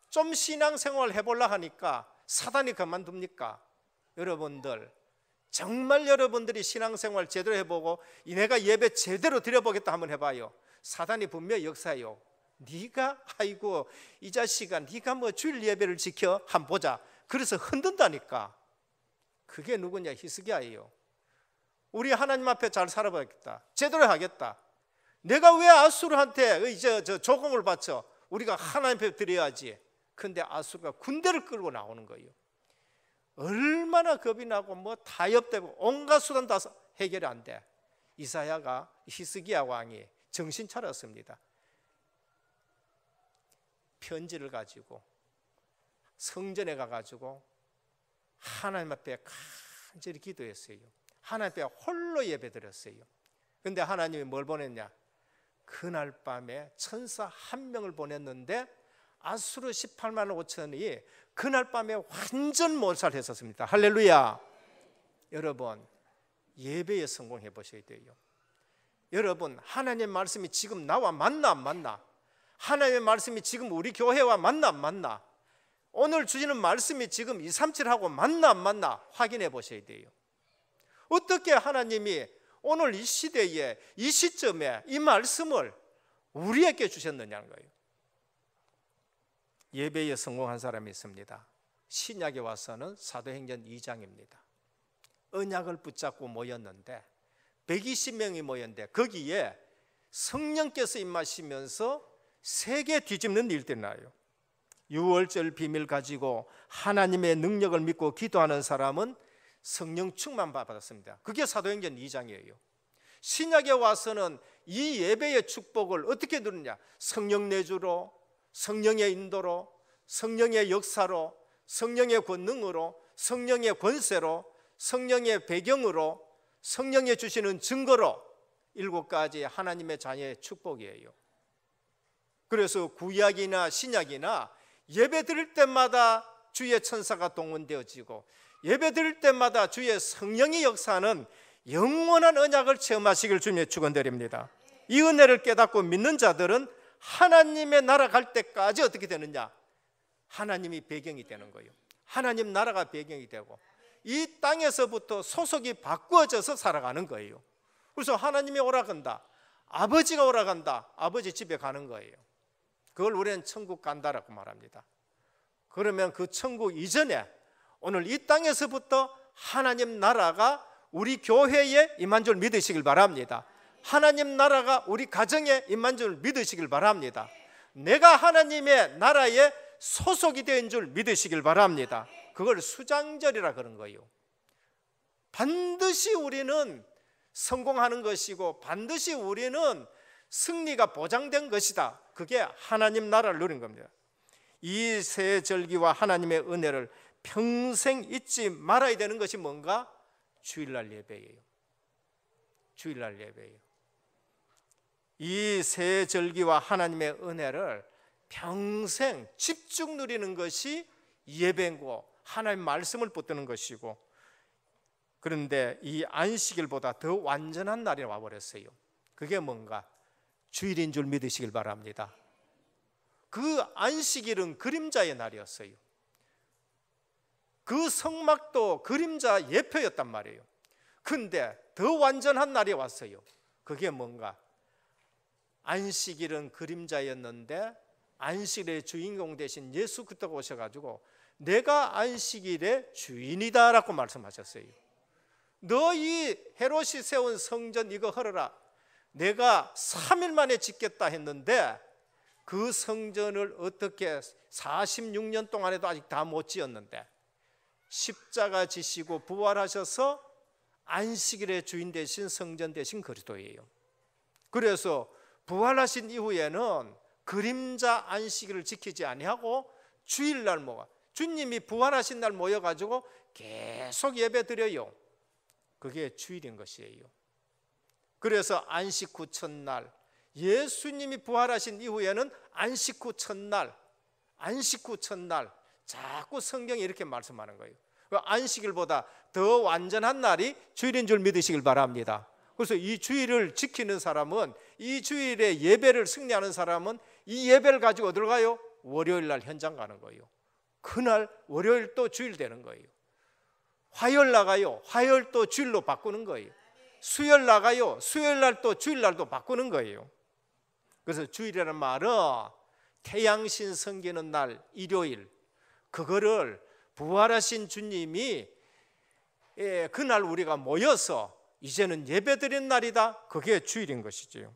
좀 신앙생활 해보려 하니까 사단이 그만둡니까? 여러분들 정말 여러분들이 신앙생활 제대로 해보고 내가 예배 제대로 드려보겠다 한번 해봐요. 사단이 분명히 역사해요. 네가 아이고 이 자식아 네가 뭐 주일 예배를 지켜 한번 보자. 그래서 흔든다니까. 그게 누구냐? 히스기야예요. 우리 하나님 앞에 잘 살아보겠다. 제대로 하겠다. 내가 왜 아수르한테 이제 조공을 바쳐? 우리가 하나님 앞에 드려야지. 근데 아수르가 군대를 끌고 나오는 거예요. 얼마나 겁이 나고 뭐 타협되고 온갖 수단 다 해결이 안 돼. 이사야가 히스기야 왕이 정신 차렸습니다. 편지를 가지고 성전에 가가지고 하나님 앞에 간절히 기도했어요. 하나님 앞에 홀로 예배드렸어요. 근데 하나님이 뭘 보냈냐? 그날 밤에 천사 한 명을 보냈는데 아수르 18만 5천이 그날 밤에 완전 몰살했었습니다. 할렐루야. 여러분 예배에 성공해 보셔야 돼요. 여러분 하나님의 말씀이 지금 나와 맞나 안 맞나? 하나님의 말씀이 지금 우리 교회와 맞나 안 맞나? 오늘 주시는 말씀이 지금 237하고 맞나 안 맞나 확인해 보셔야 돼요. 어떻게 하나님이 오늘 이 시대에 이 시점에 이 말씀을 우리에게 주셨느냐는 거예요. 예배에 성공한 사람이 있습니다. 신약에 와서는 사도행전 2장입니다. 언약을 붙잡고 모였는데 120명이 모였는데 거기에 성령께서 임하시면서 세계 뒤집는 일들이 나요. 유월절 비밀 가지고 하나님의 능력을 믿고 기도하는 사람은 성령 충만 받았습니다. 그게 사도행전 2장이에요. 신약에 와서는 이 예배의 축복을 어떻게 누리냐? 성령 내주로, 성령의 인도로, 성령의 역사로, 성령의 권능으로, 성령의 권세로, 성령의 배경으로, 성령의 주시는 증거로 7가지 하나님의 자녀의 축복이에요. 그래서 구약이나 신약이나 예배 드릴 때마다 주의 천사가 동원되어지고 예배 드릴 때마다 주의 성령의 역사는 영원한 언약을 체험하시길 주님의 축원드립니다. 이 은혜를 깨닫고 믿는 자들은 하나님의 나라 갈 때까지 어떻게 되느냐? 하나님이 배경이 되는 거예요. 하나님 나라가 배경이 되고 이 땅에서부터 소속이 바꾸어져서 살아가는 거예요. 그래서 하나님이 오라간다, 아버지가 오라간다, 아버지 집에 가는 거예요. 그걸 우리는 천국 간다라고 말합니다. 그러면 그 천국 이전에 오늘 이 땅에서부터 하나님 나라가 우리 교회에 임한 줄 믿으시길 바랍니다. 하나님 나라가 우리 가정에 임한 줄 믿으시길 바랍니다. 내가 하나님의 나라에 소속이 된 줄 믿으시길 바랍니다. 그걸 수장절이라 그런 거예요. 반드시 우리는 성공하는 것이고 반드시 우리는 승리가 보장된 것이다. 그게 하나님 나라를 누린 겁니다. 이 세 절기와 하나님의 은혜를 평생 잊지 말아야 되는 것이 뭔가? 주일날 예배예요. 주일날 예배예요. 이 세 절기와 하나님의 은혜를 평생 집중 누리는 것이 예배고 하나님의 말씀을 붙드는 것이고, 그런데 이 안식일보다 더 완전한 날이 와버렸어요. 그게 뭔가? 주일인 줄 믿으시길 바랍니다. 그 안식일은 그림자의 날이었어요. 그 성막도 그림자 예표였단 말이에요. 근데 더 완전한 날이 왔어요. 그게 뭔가? 안식일은 그림자였는데 안식일의 주인공 되신 예수 그리스도가 오셔가지고 내가 안식일의 주인이다라고 말씀하셨어요. 너 이 헤롯이 세운 성전 이거 헐어라. 내가 3일 만에 짓겠다 했는데 그 성전을 어떻게 46년 동안에도 아직 다 못 지었는데 십자가 지시고 부활하셔서 안식일의 주인 되신 성전 되신 그리스도예요. 그래서 부활하신 이후에는 그림자 안식일을 지키지 아니하고 주일날 모아 주님이 부활하신 날 모여가지고 계속 예배 드려요. 그게 주일인 것이에요. 그래서 안식 후 첫날 예수님이 부활하신 이후에는 안식 후 첫날 자꾸 성경이 이렇게 말씀하는 거예요. 안식일보다 더 완전한 날이 주일인 줄 믿으시길 바랍니다. 그래서 이 주일을 지키는 사람은, 이 주일에 예배를 승리하는 사람은 이 예배를 가지고 어디로 가요? 월요일 날 현장 가는 거예요. 그날 월요일 또 주일 되는 거예요. 화요일 나가요. 화요일 또 주일로 바꾸는 거예요. 수요일 나가요. 수요일 날 또 주일 날도 바꾸는 거예요. 그래서 주일이라는 말은 태양신 섬기는 날 일요일, 그거를 부활하신 주님이 그날 우리가 모여서 이제는 예배드린 날이다. 그게 주일인 것이지요.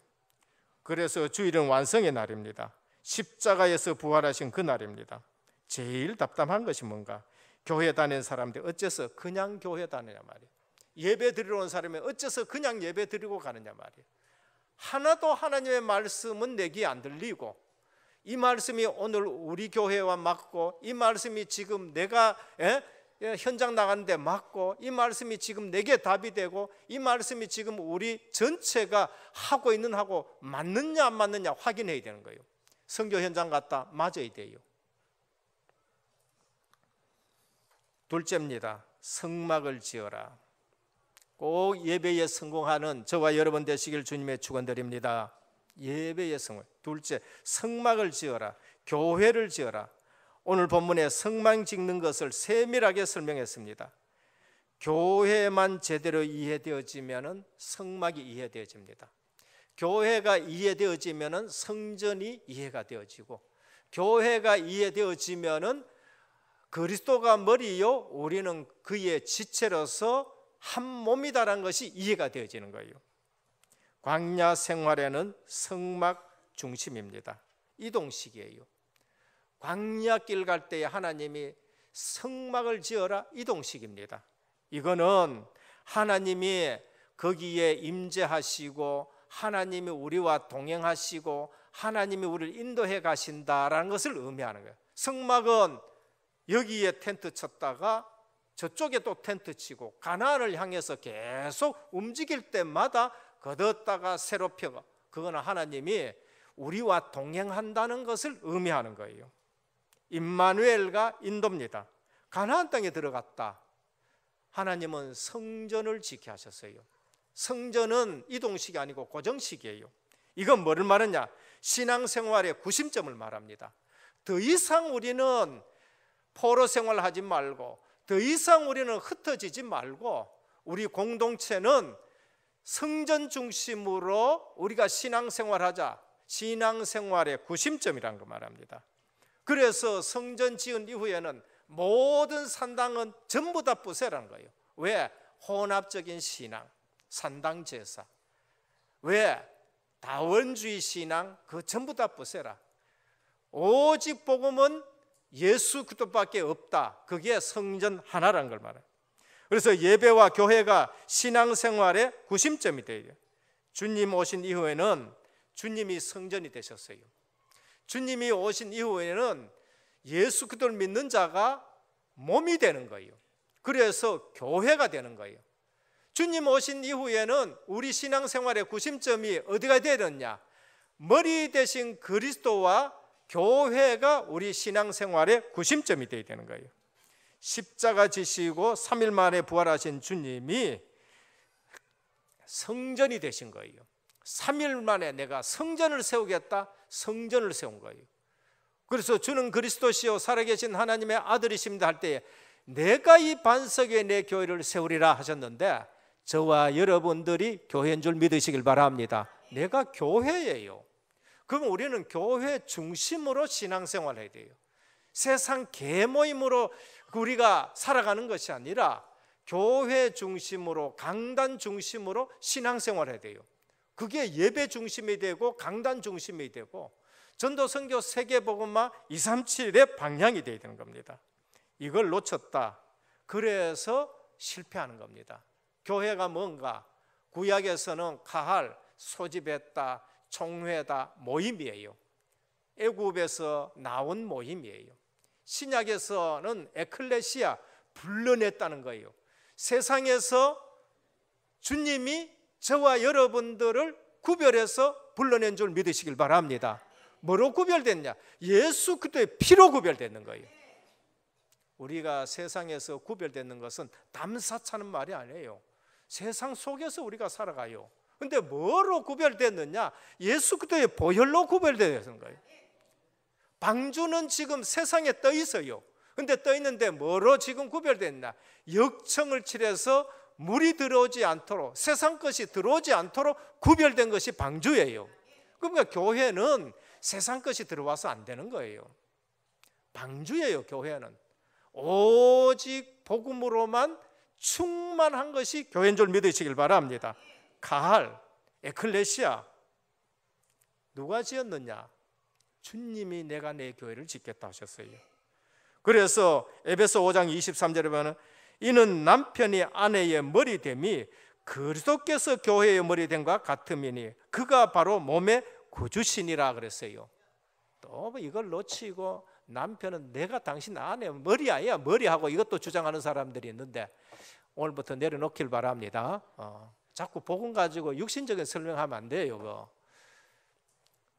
그래서 주일은 완성의 날입니다. 십자가에서 부활하신 그 날입니다. 제일 답답한 것이 뭔가? 교회 다니는 사람들 어째서 그냥 교회 다니냐 말이에요. 예배 드리러 온 사람이 어째서 그냥 예배 드리고 가느냐 말이에요. 하나도 하나님의 말씀은 내 귀에 안 들리고, 이 말씀이 오늘 우리 교회와 맞고, 이 말씀이 지금 내가 현장 나가는데 맞고, 이 말씀이 지금 내게 답이 되고, 이 말씀이 지금 우리 전체가 하고 있는 하고 맞느냐 안 맞느냐 확인해야 되는 거예요. 선교 현장 갔다 맞아야 돼요. 둘째입니다. 성막을 지어라. 꼭 예배에 성공하는 저와 여러분 되시길 주님의 축원드립니다. 예배의 성공. 둘째, 성막을 지어라. 교회를 지어라. 오늘 본문에 성막 짓는 것을 세밀하게 설명했습니다. 교회만 제대로 이해되어지면 성막이 이해되어집니다. 교회가 이해되어지면 성전이 이해가 되어지고, 교회가 이해되어지면 그리스도가 머리요 우리는 그의 지체로서 한 몸이다라는 것이 이해가 되어지는 거예요. 광야 생활에는 성막 중심입니다. 이동식이에요. 광야길 갈 때에 하나님이 성막을 지어라, 이동식입니다. 이거는 하나님이 거기에 임재하시고 하나님이 우리와 동행하시고 하나님이 우리를 인도해 가신다라는 것을 의미하는 거예요. 성막은 여기에 텐트 쳤다가 저쪽에 또 텐트 치고 가나안을 향해서 계속 움직일 때마다 걷었다가 새로 펴고, 그거는 하나님이 우리와 동행한다는 것을 의미하는 거예요. 임마누엘과 인도입니다. 가나안 땅에 들어갔다. 하나님은 성전을 지게 하셨어요. 성전은 이동식이 아니고 고정식이에요. 이건 뭐를 말하냐? 신앙생활의 구심점을 말합니다. 더 이상 우리는 포로 생활하지 말고, 더 이상 우리는 흩어지지 말고, 우리 공동체는 성전 중심으로 우리가 신앙생활하자. 신앙생활의 구심점이라는 거 말합니다. 그래서 성전 지은 이후에는 모든 산당은 전부 다 부세라는 거예요. 왜? 혼합적인 신앙, 산당 제사. 왜? 다원주의 신앙, 그 전부 다 부세라. 오직 복음은 예수 그리스도밖에 없다. 그게 성전 하나라는 걸 말해요. 그래서 예배와 교회가 신앙생활의 구심점이 돼요. 주님 오신 이후에는 주님이 성전이 되셨어요. 주님이 오신 이후에는 예수 그리스도를 믿는 자가 몸이 되는 거예요. 그래서 교회가 되는 거예요. 주님 오신 이후에는 우리 신앙생활의 구심점이 어디가 되느냐? 머리 대신 그리스도와 교회가 우리 신앙생활의 구심점이 되어야 되는 거예요. 십자가 지시고 3일 만에 부활하신 주님이 성전이 되신 거예요. 3일 만에 내가 성전을 세우겠다, 성전을 세운 거예요. 그래서 주는 그리스도시요 살아계신 하나님의 아들이십니다 할 때에 내가 이 반석에 내 교회를 세우리라 하셨는데, 저와 여러분들이 교회인 줄 믿으시길 바랍니다. 내가 교회예요. 그럼 우리는 교회 중심으로 신앙생활을 해야 돼요. 세상 계모임으로 우리가 살아가는 것이 아니라 교회 중심으로, 강단 중심으로 신앙생활을 해야 돼요. 그게 예배 중심이 되고 강단 중심이 되고 전도 선교 세계복음화 237의 방향이 되어야 되는 겁니다. 이걸 놓쳤다. 그래서 실패하는 겁니다. 교회가 뭔가 구약에서는 카할, 소집했다, 총회다, 모임이에요. 애굽에서 나온 모임이에요. 신약에서는 에클레시아, 불러냈다는 거예요. 세상에서 주님이 저와 여러분들을 구별해서 불러낸 줄 믿으시길 바랍니다. 뭐로 구별됐냐? 예수 그리스도의 피로 구별되는 거예요. 우리가 세상에서 구별되는 것은 담사차는 말이 아니에요. 세상 속에서 우리가 살아가요. 근데 뭐로 구별됐느냐? 예수 그리스도의 보혈로 구별되는 거예요. 방주는 지금 세상에 떠 있어요. 근데 떠 있는데 뭐로 지금 구별됐나? 역청을 칠해서 물이 들어오지 않도록, 세상 것이 들어오지 않도록 구별된 것이 방주예요. 그러니까 교회는 세상 것이 들어와서 안 되는 거예요. 방주예요. 교회는 오직 복음으로만 충만한 것이 교회인 줄 믿으시길 바랍니다. 가할, 에클레시아 누가 지었느냐? 주님이 내가 내 교회를 짓겠다 하셨어요. 그래서 에베소 5장 23절에 보면 이는 남편이 아내의 머리됨이 그리스도께서 교회의 머리됨과 같음이니 그가 바로 몸의 구주시니라 그랬어요. 또 이걸 놓치고 남편은 내가 당신 아내 머리 아니야 머리하고 이것도 주장하는 사람들이 있는데 오늘부터 내려놓길 바랍니다. 자꾸 복음 가지고 육신적인 설명하면 안 돼요. 그거.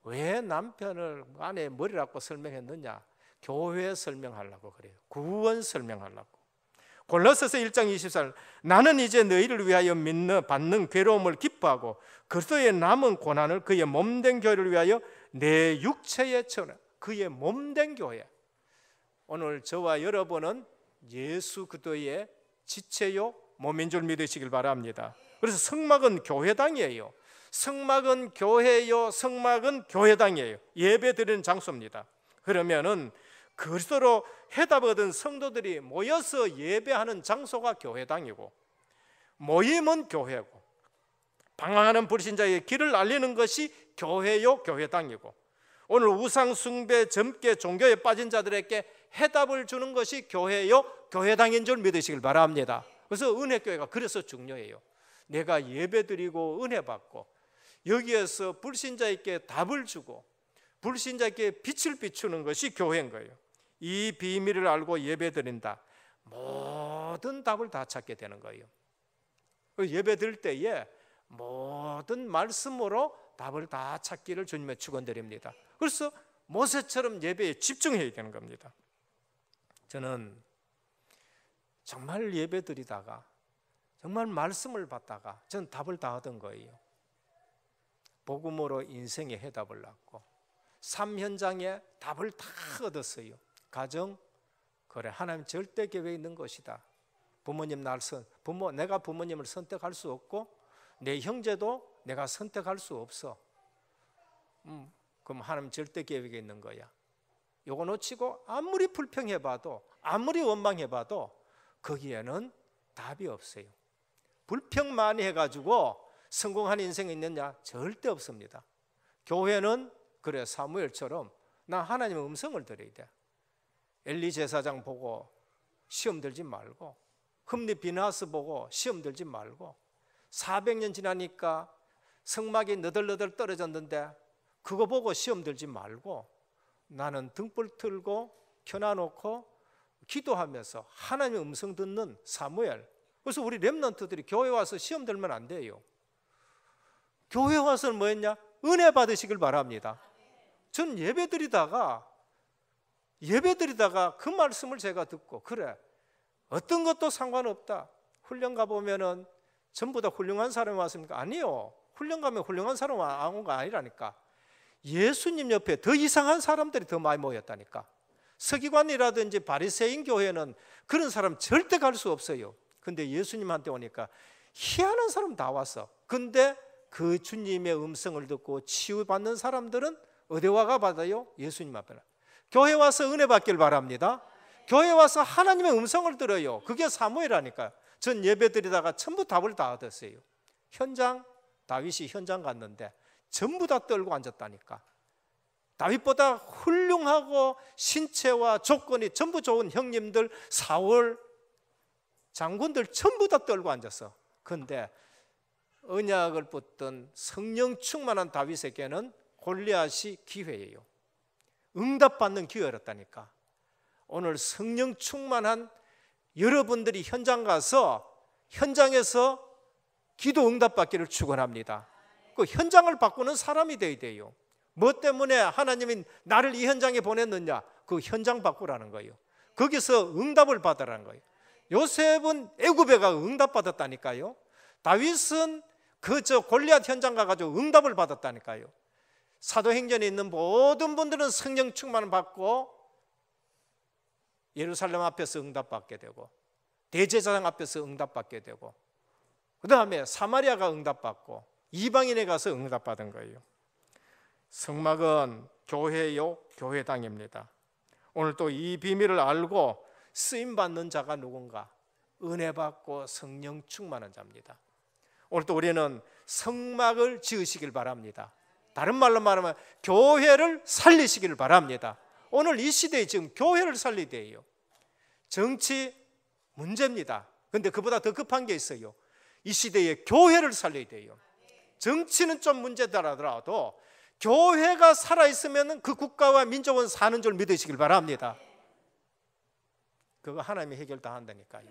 왜 남편을 아내의 머리라고 설명했느냐? 교회 설명하려고 그래요. 구원 설명하려고. 골로새서 1장 24절 나는 이제 너희를 위하여 받는 괴로움을 기뻐하고 그리스도의 남은 고난을 그의 몸된 교회를 위하여 내 육체에 처하라. 그의 몸된 교회. 오늘 저와 여러분은 예수 그리스도의 지체요 몸인 줄 믿으시길 바랍니다. 그래서 성막은 교회당이에요. 성막은 교회요, 성막은 교회당이에요. 예배 드리는 장소입니다. 그러면은 그리스도로 해답 얻은 성도들이 모여서 예배하는 장소가 교회당이고 모임은 교회고 방황하는 불신자의 길을 알리는 것이 교회요, 교회당이고 오늘 우상 숭배, 점괘, 종교에 빠진 자들에게 해답을 주는 것이 교회요, 교회당인 줄 믿으시길 바랍니다. 그래서 은혜교회가 그래서 중요해요. 내가 예배드리고 은혜 받고 여기에서 불신자에게 답을 주고 불신자에게 빛을 비추는 것이 교회인 거예요. 이 비밀을 알고 예배드린다. 모든 답을 다 찾게 되는 거예요. 예배드릴 때에 모든 말씀으로 답을 다 찾기를 주님의 축원드립니다. 그래서 모세처럼 예배에 집중해야 되는 겁니다. 저는 정말 예배드리다가 정말 말씀을 받다가 전 답을 다 얻은 거예요. 복음으로 인생의 해답을 낳고 삶 현장에 답을 다 얻었어요. 가정, 그래 하나님 절대 계획에 있는 것이다. 부모님 내가 부모님을 선택할 수 없고 내 형제도 내가 선택할 수 없어. 그럼 하나님 절대 계획에 있는 거야. 요거 놓치고 아무리 불평해봐도 아무리 원망해봐도 거기에는 답이 없어요. 불평 많이 해가지고 성공한 인생이 있느냐? 절대 없습니다. 교회는 그래 사무엘처럼 나 하나님의 음성을 들어야 돼. 엘리 제사장 보고 시험 들지 말고 흠리 비나스 보고 시험 들지 말고 400년 지나니까 성막이 너덜너덜 떨어졌는데 그거 보고 시험 들지 말고 나는 등불 틀고 켜놔놓고 기도하면서 하나님의 음성 듣는 사무엘. 그래서 우리 렘넌트들이 교회 와서 시험 들면 안 돼요. 교회 와서는 뭐 했냐? 은혜 받으시길 바랍니다. 전 예배드리다가 그 말씀을 제가 듣고 그래 어떤 것도 상관없다. 훈련 가보면은 전부 다 훌륭한 사람이 왔습니까? 아니요. 훈련 가면 훌륭한 사람 안 온 거 아니라니까. 예수님 옆에 더 이상한 사람들이 더 많이 모였다니까. 서기관이라든지 바리새인 교회는 그런 사람 절대 갈 수 없어요. 근데 예수님한테 오니까 희한한 사람 다 왔어. 근데 그 주님의 음성을 듣고 치유받는 사람들은 어디 와가 받아요? 예수님 앞에. 교회 와서 은혜 받길 바랍니다. 교회 와서 하나님의 음성을 들어요. 그게 사무엘이라니까요. 전 예배 드리다가 전부 답을 다 얻었어요. 다윗이 현장 갔는데 전부 다 떨고 앉았다니까. 다윗보다 훌륭하고 신체와 조건이 전부 좋은 형님들, 사울 장군들 전부 다 떨고 앉았어. 그런데 언약을 붙든 성령 충만한 다윗에게는 골리앗이 기회예요. 응답받는 기회였다니까. 오늘 성령 충만한 여러분들이 현장 가서 현장에서 기도 응답받기를 축원합니다. 그 현장을 바꾸는 사람이 되어야 돼요. 뭐 때문에 하나님이 나를 이 현장에 보냈느냐? 그 현장 바꾸라는 거예요. 거기서 응답을 받으라는 거예요. 요셉은 애굽에 가 응답받았다니까요. 다윗은 그저 골리앗 현장 가가지고 응답을 받았다니까요. 사도행전에 있는 모든 분들은 성령 충만을 받고 예루살렘 앞에서 응답받게 되고 대제사장 앞에서 응답받게 되고 그 다음에 사마리아가 응답받고 이방인에 가서 응답받은 거예요. 성막은 교회요, 교회당입니다. 오늘 또 이 비밀을 알고 쓰임받는 자가 누군가? 은혜 받고 성령 충만한 자입니다. 오늘 또 우리는 성막을 지으시길 바랍니다. 다른 말로 말하면 교회를 살리시길 바랍니다. 오늘 이 시대에 지금 교회를 살려야 돼요. 정치 문제입니다. 그런데 그보다 더 급한 게 있어요. 이 시대에 교회를 살려야 돼요. 정치는 좀 문제더라도 교회가 살아있으면 그 국가와 민족은 사는 줄 믿으시길 바랍니다. 그거 하나님이 해결 다 한다니까요.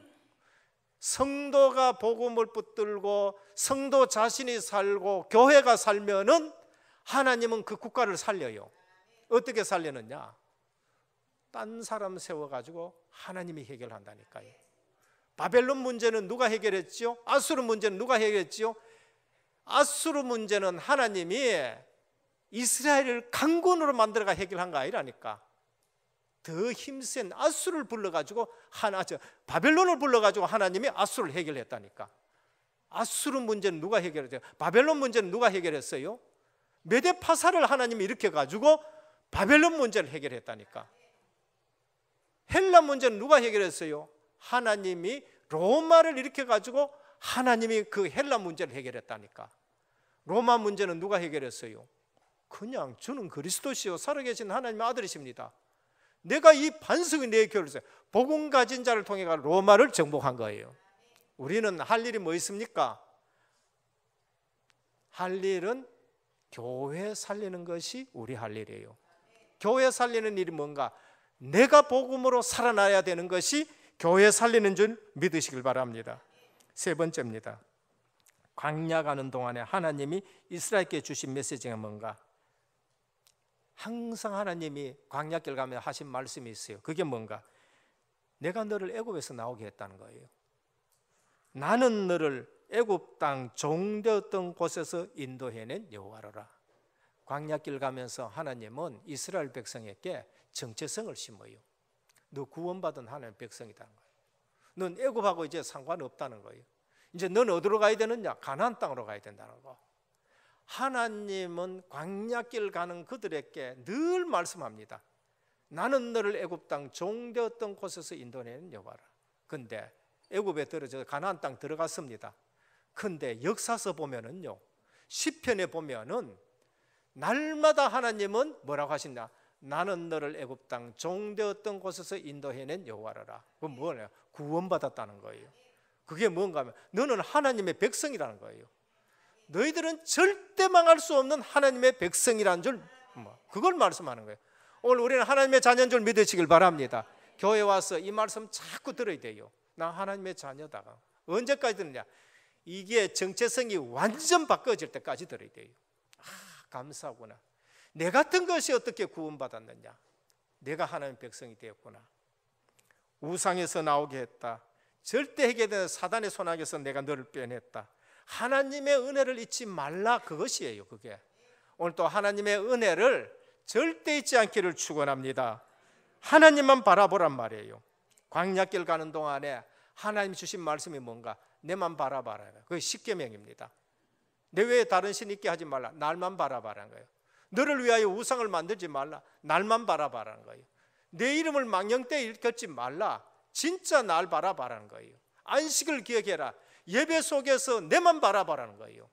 성도가 복음을 붙들고 성도 자신이 살고 교회가 살면은 하나님은 그 국가를 살려요. 어떻게 살리느냐? 딴 사람 세워가지고 하나님이 해결한다니까요. 바벨론 문제는 누가 해결했죠? 아수르 문제는 누가 해결했죠? 아수르 문제는 하나님이 이스라엘을 강군으로 만들어가 해결한 거 아니라니까. 더 힘센 아수르를 불러가지고 바벨론을 불러가지고 하나님이 아수르를 해결했다니까. 아수르 문제는 누가 해결했어요? 바벨론 문제는 누가 해결했어요? 메데파사를 하나님이 일으켜가지고 바벨론 문제를 해결했다니까. 헬라 문제는 누가 해결했어요? 하나님이 로마를 일으켜가지고 하나님이 그 헬라 문제를 해결했다니까. 로마 문제는 누가 해결했어요? 그냥 주는 그리스도시요 살아계신 하나님의 아들이십니다. 내가 이 반석이 내 교회를 복음 가진 자를 통해 로마를 정복한 거예요. 우리는 할 일이 뭐 있습니까? 할 일은 교회 살리는 것이 우리 할 일이에요. 교회 살리는 일이 뭔가? 내가 복음으로 살아나야 되는 것이 교회 살리는 줄 믿으시길 바랍니다. 세 번째입니다. 광야 가는 동안에 하나님이 이스라엘께 주신 메시지가 뭔가? 항상 하나님이 광야길 가면 하신 말씀이 있어요. 그게 뭔가? 내가 너를 애굽에서 나오게 했다는 거예요. 나는 너를 애굽 땅 종되었던 곳에서 인도해낸 여호와로라. 광야길 가면서 하나님은 이스라엘 백성에게 정체성을 심어요. 너 구원받은 하나님의 백성이라는 거예요. 넌 애굽하고 이제 상관없다는 거예요. 이제 넌 어디로 가야 되느냐? 가나안 땅으로 가야 된다는 거. 하나님은 광야길 가는 그들에게 늘 말씀합니다. 나는 너를 애굽 땅 종되었던 곳에서 인도해낸 여호와라. 근데 애굽에 떨어져 가나안 땅 들어갔습니다. 근데 역사서 보면은요, 시편에 보면은 날마다 하나님은 뭐라고 하시냐? 나는 너를 애굽 땅 종되었던 곳에서 인도해낸 여호와라. 그건 뭐냐? 구원받았다는 거예요. 그게 뭔가 하면 너는 하나님의 백성이라는 거예요. 너희들은 절대 망할 수 없는 하나님의 백성이라는 줄, 그걸 말씀하는 거예요. 오늘 우리는 하나님의 자녀인 줄 믿으시길 바랍니다. 교회 와서 이 말씀 자꾸 들어야 돼요. 나 하나님의 자녀다. 언제까지 듣느냐? 이게 정체성이 완전 바꿔질 때까지 들어야 돼요. 감사하구나. 내 같은 것이 어떻게 구원받았느냐? 내가 하나님의 백성이 되었구나. 우상에서 나오게 했다. 절대 해결되는 사단의 손아귀에서 내가 너를 빼냈다. 하나님의 은혜를 잊지 말라. 그것이에요. 그게 오늘 또 하나님의 은혜를 절대 잊지 않기를 축원합니다. 하나님만 바라보란 말이에요. 광야길 가는 동안에 하나님 주신 말씀이 뭔가? 내만 바라봐라. 그게 십계명입니다. 내 외에 다른 신 있게 하지 말라. 날만 바라봐라는 거예요. 너를 위하여 우상을 만들지 말라. 날만 바라봐라는 거예요. 내 이름을 망령되이 일컫지 말라. 진짜 날 바라봐라는 거예요. 안식을 기억해라. 예배 속에서 내만 바라봐라는 거예요.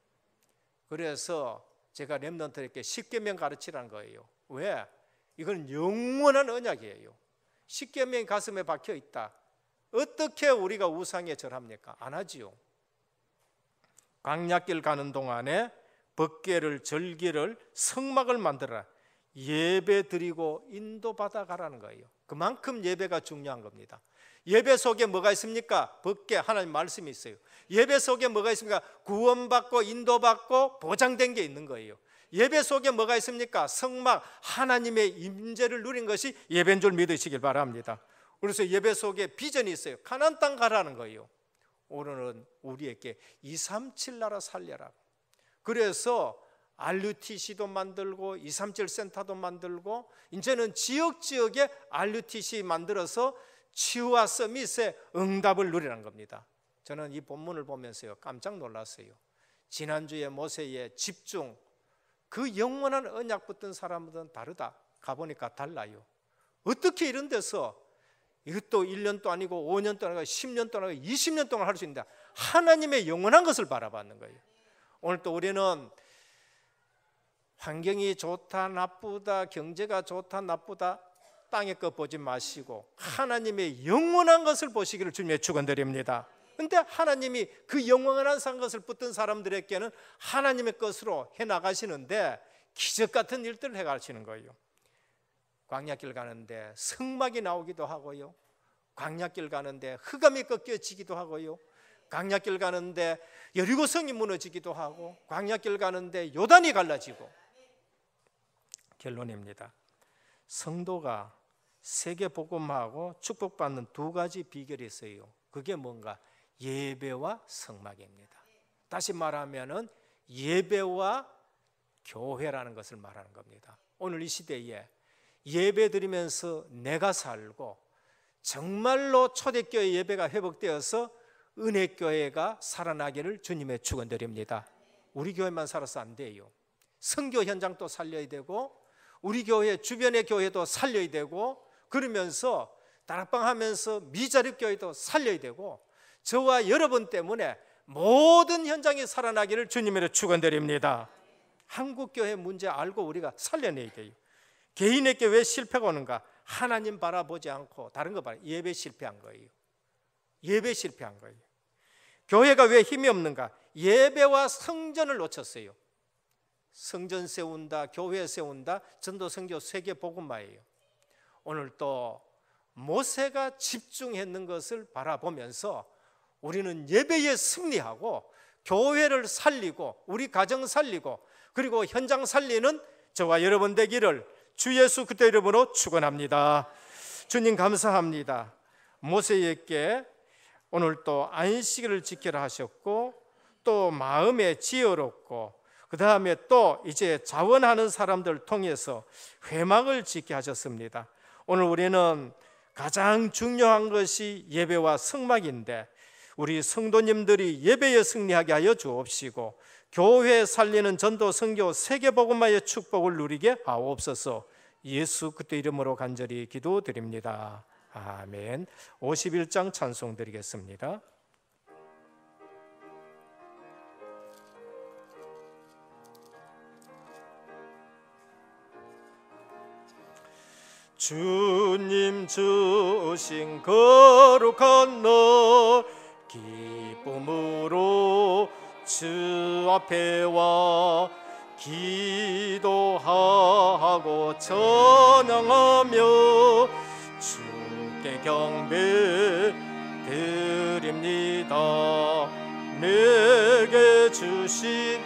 그래서 제가 렘넌트에게 십계명 가르치라는 거예요. 왜? 이건 영원한 언약이에요. 십계명이 가슴에 박혀 있다. 어떻게 우리가 우상에 절합니까? 안 하지요. 광야길 가는 동안에 법궤를, 절기를, 성막을 만들어라. 예배 드리고 인도받아 가라는 거예요. 그만큼 예배가 중요한 겁니다. 예배 속에 뭐가 있습니까? 법궤, 하나님 말씀이 있어요. 예배 속에 뭐가 있습니까? 구원받고 인도받고 보장된 게 있는 거예요. 예배 속에 뭐가 있습니까? 성막, 하나님의 임재를 누린 것이 예배인 줄 믿으시길 바랍니다. 그래서 예배 속에 비전이 있어요. 가나안 땅 가라는 거예요. 오늘은 우리에게 237 나라 살려라. 그래서 RUTC도 만들고 237 센터도 만들고 이제는 지역에 RUTC 만들어서 치유와 서밋의 응답을 누리는 겁니다. 저는 이 본문을 보면서요 깜짝 놀랐어요. 지난주에 모세의 집중, 그 영원한 언약 붙은 사람들은 다르다. 가보니까 달라요. 어떻게 이런 데서 이것도 1년도 아니고 5년도 아니고 10년도 아니고 20년 동안 할 수 있는데 하나님의 영원한 것을 바라봤는 거예요. 오늘 또 우리는 환경이 좋다 나쁘다, 경제가 좋다 나쁘다, 땅의 것 보지 마시고 하나님의 영원한 것을 보시기를 주님의 축원드립니다. 그런데 하나님이 그 영원한 것을 붙든 사람들에게는 하나님의 것으로 해나가시는데 기적 같은 일들을 해가시는 거예요. 광야길 가는데 성막이 나오기도 하고요, 광야길 가는데 흑암이 꺾여지기도 하고요, 광야길 가는데 여리고성이 무너지기도 하고, 광야길 가는데 요단이 갈라지고. 결론입니다. 성도가 세계복음하고 축복받는 두 가지 비결이 있어요. 그게 뭔가? 예배와 성막입니다. 다시 말하면은 예배와 교회라는 것을 말하는 겁니다. 오늘 이 시대에 예배 드리면서 내가 살고 정말로 초대교회 예배가 회복되어서 은혜교회가 살아나기를 주님의 축원드립니다. 우리 교회만 살아서 안 돼요. 선교 현장도 살려야 되고 우리 교회 주변의 교회도 살려야 되고, 그러면서 다락방하면서 미자립 교회도 살려야 되고, 저와 여러분 때문에 모든 현장이 살아나기를 주님으로 축원드립니다. 한국 교회 문제 알고 우리가 살려내야 돼요. 개인에게 왜 실패가 오는가? 하나님 바라보지 않고 다른 거 봐요. 예배 실패한 거예요. 예배 실패한 거예요. 교회가 왜 힘이 없는가? 예배와 성전을 놓쳤어요. 성전 세운다, 교회 세운다, 전도 선교 세계 복음화예요. 오늘 또 모세가 집중했는 것을 바라보면서 우리는 예배에 승리하고 교회를 살리고 우리 가정 살리고 그리고 현장 살리는 저와 여러분 되기를 주 예수 그리스도 이름으로 축원합니다. 주님 감사합니다. 모세에게 오늘 또 안식일을 지키라 하셨고 또 마음에 지혜롭고 그 다음에 또 이제 자원하는 사람들 통해서 회막을 짓게 하셨습니다. 오늘 우리는 가장 중요한 것이 예배와 성막인데 우리 성도님들이 예배에 승리하게 하여 주옵시고 교회 살리는 전도 선교 세계복음화의 축복을 누리게 하옵소서. 예수 그리스도 이름으로 간절히 기도드립니다. 아멘. 51장 찬송 드리겠습니다. 주님 주신 거룩한 너 기쁨으로 주 앞에 와 기도하고 찬양하며 주께 경배 드립니다. 내게 주신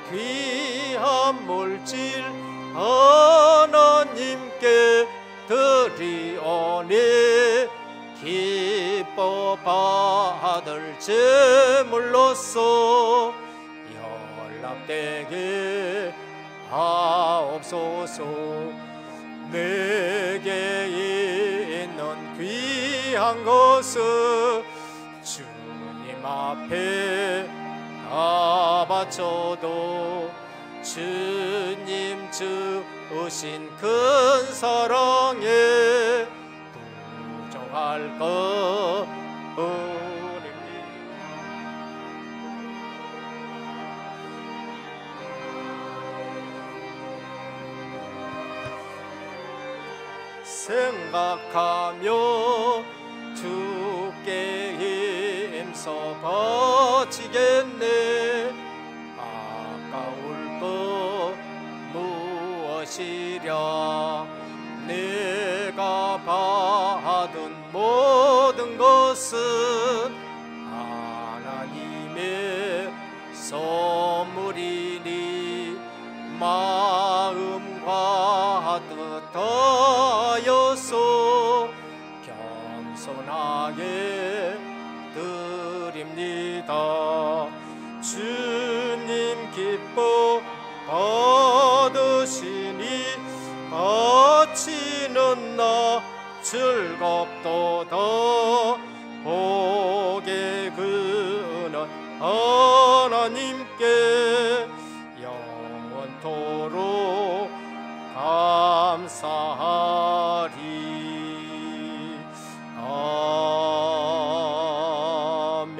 귀한 물질 하나님께 드리오니 기뻐 받을 제물로서 연락되게 하옵소서. 내게 있는 귀한 것을 주님 앞에 다 바쳐도 주님 주 으신 큰 사랑에 부족할 것 뿐입니다. 생각하며 주께 힘써 바치겠네. 아까울 것 무엇이랴. 내가 받은 모든 것은 하나님의 선물이니 마음과 뜻하여서 겸손하게 드립니다. 주님 기뻐 받으시니 바치는 나 즐겁도다. 복의 근원 하나님께 영원토록 감사하리. 아멘.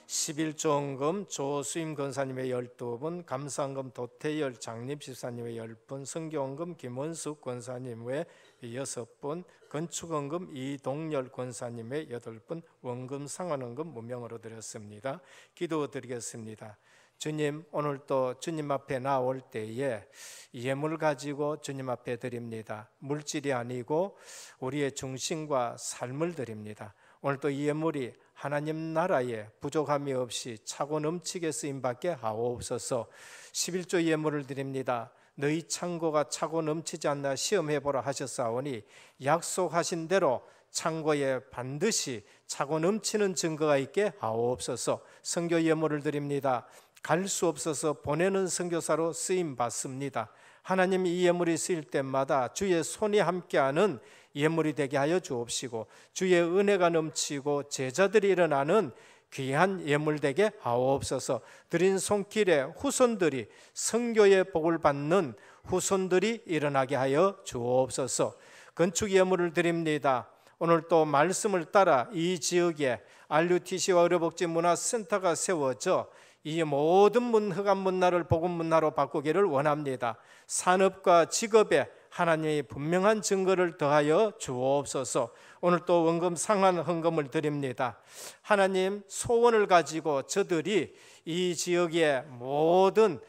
11조원금 조수임 권사님의 12분, 감사원금 도태열 장립 집사님의 10분, 선교원금 김원숙 권사님의 6분, 건축원금 이동열 권사님의 8분, 원금 상환원금 무명으로 드렸습니다. 기도드리겠습니다. 주님, 오늘 또 주님 앞에 나올 때에 예물 가지고 주님 앞에 드립니다. 물질이 아니고 우리의 중심과 삶을 드립니다. 오늘 또 이 예물이 하나님 나라에 부족함이 없이 차고 넘치게 쓰임받게 하옵소서. 11조 예물을 드립니다. 너희 창고가 차고 넘치지 않나 시험해보라 하셨사오니 약속하신 대로 창고에 반드시 차고 넘치는 증거가 있게 하옵소서. 선교 예물을 드립니다. 갈 수 없어서 보내는 선교사로 쓰임받습니다. 하나님, 이 예물이 쓰일 때마다 주의 손이 함께하는 예물이 되게 하여 주옵시고 주의 은혜가 넘치고 제자들이 일어나는 귀한 예물 되게 하옵소서. 드린 손길에 후손들이 선교의 복을 받는 후손들이 일어나게 하여 주옵소서. 건축 예물을 드립니다. 오늘 또 말씀을 따라 이 지역에 RUTC와 의료복지문화센터가 세워져 이 모든 흑암 문화를 복음 문화로 바꾸기를 원합니다. 산업과 직업에 하나님의 분명한 증거를 더하여 주옵소서. 오늘 또 원금 상환 헌금을 드립니다. 하나님, 소원을 가지고 저들이 이 지역의 모든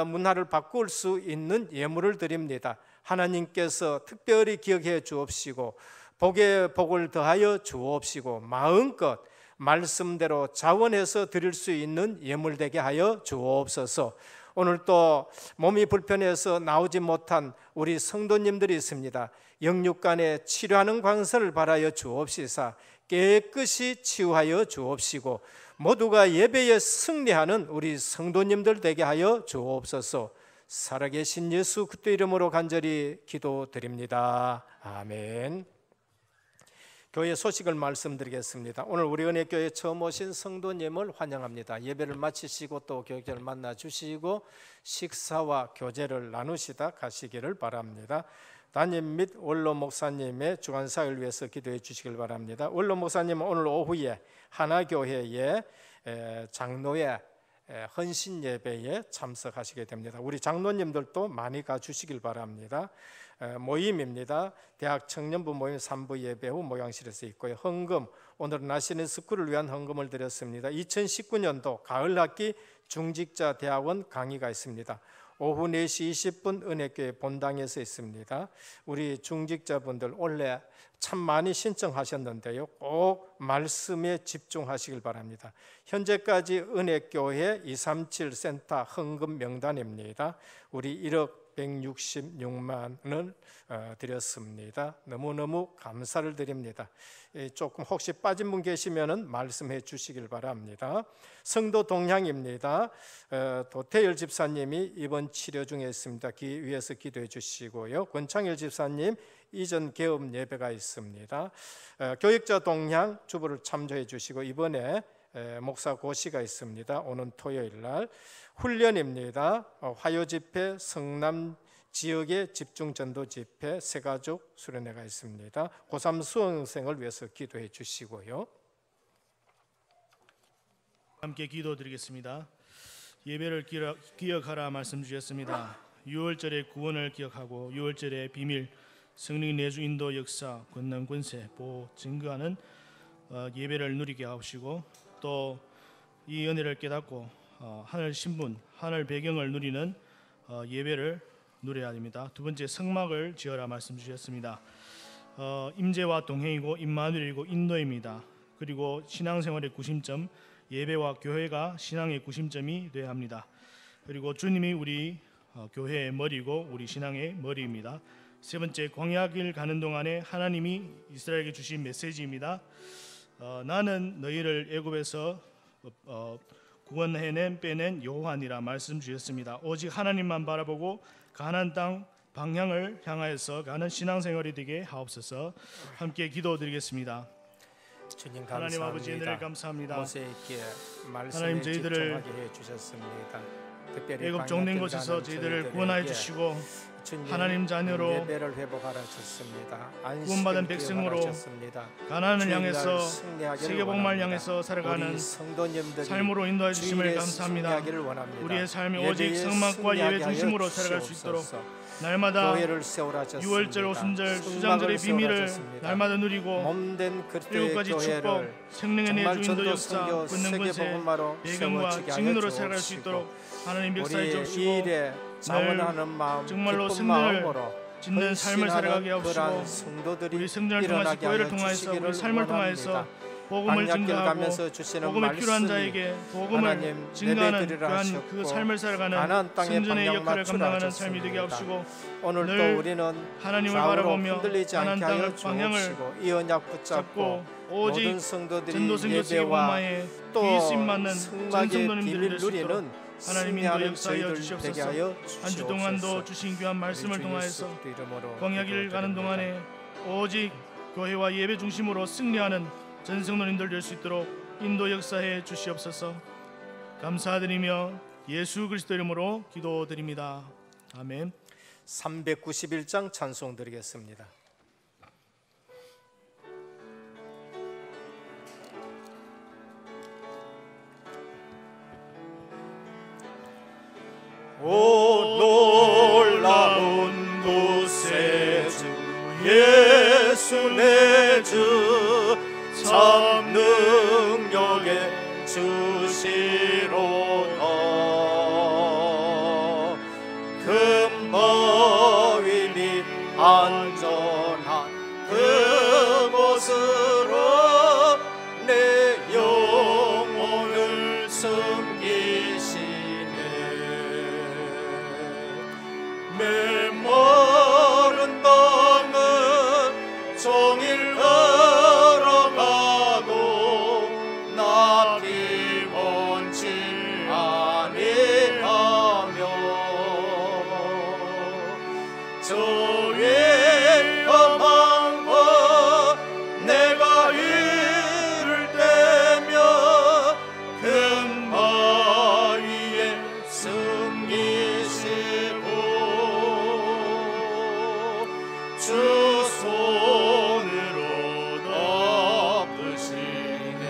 문화를 바꿀 수 있는 예물을 드립니다. 하나님께서 특별히 기억해 주옵시고 복의 복을 더하여 주옵시고 마음껏 말씀대로 자원해서 드릴 수 있는 예물 되게 하여 주옵소서. 오늘 또 몸이 불편해서 나오지 못한 우리 성도님들이 있습니다. 영육간에 치료하는 광선을 발하여 주옵시사 깨끗이 치유하여 주옵시고 모두가 예배에 승리하는 우리 성도님들 되게 하여 주옵소서. 살아계신 예수 그리스도 이름으로 간절히 기도드립니다. 아멘. 교회 소식을 말씀드리겠습니다. 오늘 우리 은혜교회 처음 오신 성도님을 환영합니다. 예배를 마치시고 또 교육자를 만나 주시고 식사와 교제를 나누시다 가시기를 바랍니다. 담임 및 원로 목사님의 주간사역을 위해서 기도해 주시길 바랍니다. 원로 목사님은 오늘 오후에 하나교회의 장로의 헌신 예배에 참석하시게 됩니다. 우리 장로님들도 많이 가주시길 바랍니다. 모임입니다. 대학 청년부 모임 3부 예배 후 모양실에서 있고요. 헌금, 오늘은 나시는 스쿨을 위한 헌금을 드렸습니다. 2019년도 가을 학기 중직자 대학원 강의가 있습니다. 오후 4시 20분 은혜교회 본당에서 있습니다. 우리 중직자분들 원래 참 많이 신청하셨는데요. 꼭 말씀에 집중하시길 바랍니다. 현재까지 은혜교회 237 센터 헌금 명단입니다. 우리 1억 166만 원을 드렸습니다. 너무너무 감사를 드립니다. 조금 혹시 빠진 분 계시면 말씀해 주시길 바랍니다. 성도 동향입니다. 도태열 집사님이 입원 치료 중에 있습니다. 위에서 기도해 주시고요. 권창일 집사님 이전 개업 예배가 있습니다. 교육자 동향 주부를 참조해 주시고 이번에 목사 고시가 있습니다. 오는 토요일 날 훈련입니다. 화요 집회, 성남 지역의 집중 전도 집회, 새가족 수련회가 있습니다. 고3 수험생을 위해서 기도해 주시고요. 함께 기도드리겠습니다. 예배를 기억하라 말씀 주셨습니다. 6월절의 구원을 기억하고 6월절의 비밀, 성령 내주 인도 역사, 권능 권세 보호 증거하는 예배를 누리게 하시고 또 이 은혜를 깨닫고 하늘 신분, 하늘 배경을 누리는 예배를 누려야 됩니다. 두 번째, 성막을 지어라 말씀 주셨습니다. 임재와 동행이고 임마누엘이고 인도입니다. 그리고 신앙생활의 구심점, 예배와 교회가 신앙의 구심점이 되어야 합니다. 그리고 주님이 우리 교회의 머리고 우리 신앙의 머리입니다. 세 번째, 광야길 가는 동안에 하나님이 이스라엘에게 주신 메시지입니다. 나는 너희를 애굽에서 구원해낸 빼낸 여호와니라 말씀 주셨습니다. 오직 하나님만 바라보고 가나안 땅 방향을 향하여서 가는 신앙생활이 되게 하옵소서. 함께 기도드리겠습니다. 주님 감사합니다. 하나님 아버지 은혜를 감사합니다. 모세에게 말씀에 하나님, 저희들을 집중하게 해주셨습니다. 특별히 애굽 종된 곳에서 저희들을 구원하여 주시고 하나님 자녀로 예배를 회복하라 하셨습니다. 구원받은 백성으로 가나안을 향해서 세계복음을 향해서 살아가는 삶으로 인도해 주심을 감사합니다. 우리의 삶이 오직 성막과 예배 중심으로 살아갈 수 있도록 날마다 6월절, 오순절, 수장절의 비밀을 날마다 누리고 일곱가지 축복, 성령의 내주 인도 역사, 권능 권세, 배경과 증인으로 살아갈 수 있도록 하나님 역사해 주시고 늘 정말로 승리를 짓는 삶을 살아가게 하시고 우리 성전을 통해서 교회를 통해서 우리 삶을 통해서 복음을 증거하고 복음이 필요한 자에게 복음을 증거하는 그러한 그 삶을 살아가는 성전의 역할을 감당하는 삶이 되게 하시고 늘 하나님을 바라보며 가나안 땅의 방향을 잡고 오직 전도선교 세계복음화에 귀신 맞는 전성도님들이 될 수 있도록 하나님 인도 역사하여 주시옵소서. 한 주 동안도 주신 귀한 말씀을 통하여서 광야길 가는 동안에 오직 교회와 예배 중심으로 승리하는 전성도님들 될 수 있도록 인도 역사해 주시옵소서. 감사드리며 예수 그리스도 이름으로 기도드립니다. 아멘. 391장 찬송 드리겠습니다. 오 놀라운 구세주 예수 내 주 참 능력의 주시로다. 금바위 및 안전한 그곳으로 내 영혼을 숨기시네. 메마른 땅은 종일 걸어가도 나 피곤치 아니하며 주의 험한 내가 이를 때며 금바위에 숨기시고 주 손으로 덮으시네.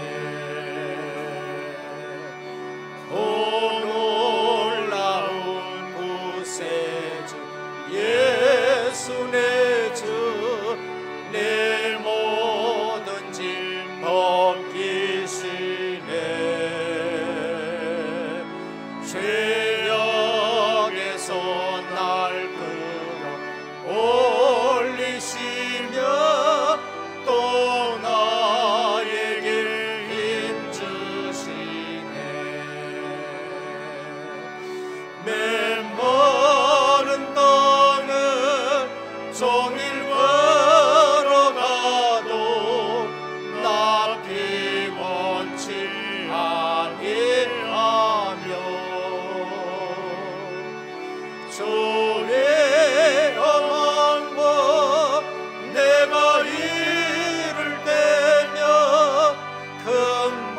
오 놀라운 구세주 예수 내 주 내 모든 짐 벗기시네. 죄악에서 날 끌어 올리시며 또 나에게 힘 주시네. 메마른 땅은 종일 걸어가도 나 피곤치 아니하며 주의 어망과 내가 이를 때며 금방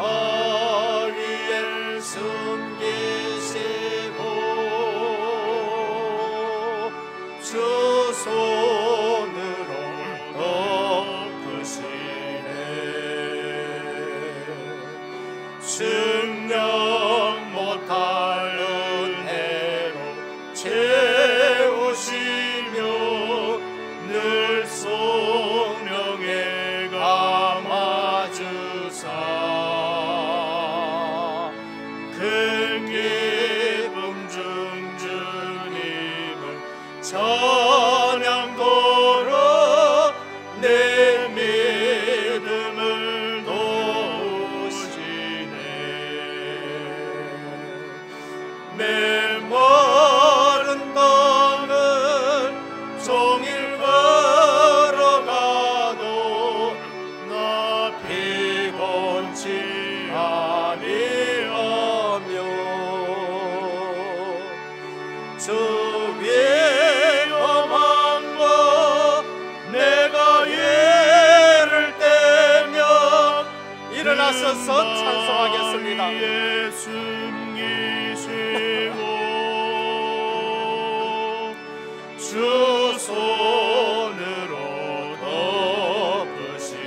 일어서 찬송하겠습니다. 주 손으로 덮으시네.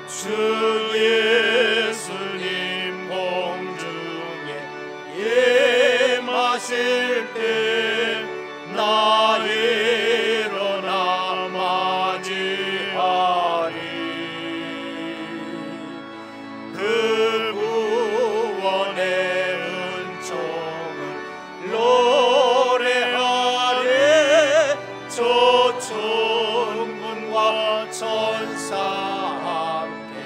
주 예수님 공중에 임하실 때 나 일어나 맞이하리. 그 구원의 은총을 노래하리. 조천군과 천사 함께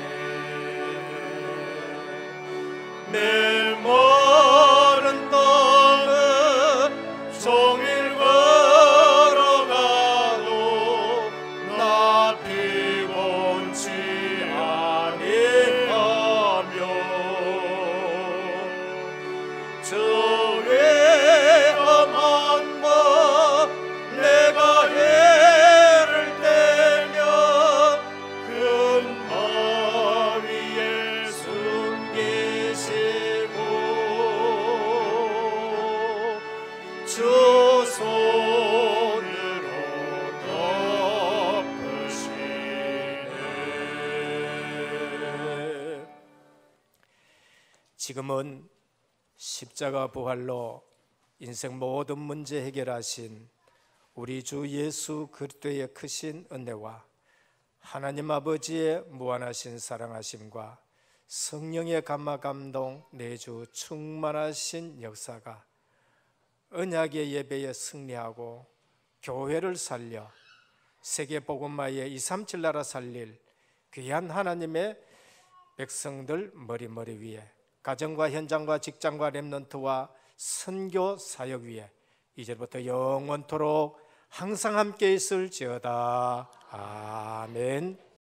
내 멀은 땅은 종일 걸어가도 나 피곤치 아니하며 저 험한 밤 내가 해를 떼며 큰 바위에 숨기시고 주 손으로 덮으시네. 지금은 십자가 부활로 인생 모든 문제 해결하신 우리 주 예수 그리스도의 크신 은혜와 하나님 아버지의 무한하신 사랑하심과 성령의 감화 감동 내주 충만하신 역사가 언약의 예배에 승리하고 교회를 살려 세계 복음화의 237 나라 살릴 귀한 하나님의 백성들 머리 위에 가정과 현장과 직장과 렘넌트와 선교 사역 위에 이제부터 영원토록 항상 함께 있을지어다. 아멘.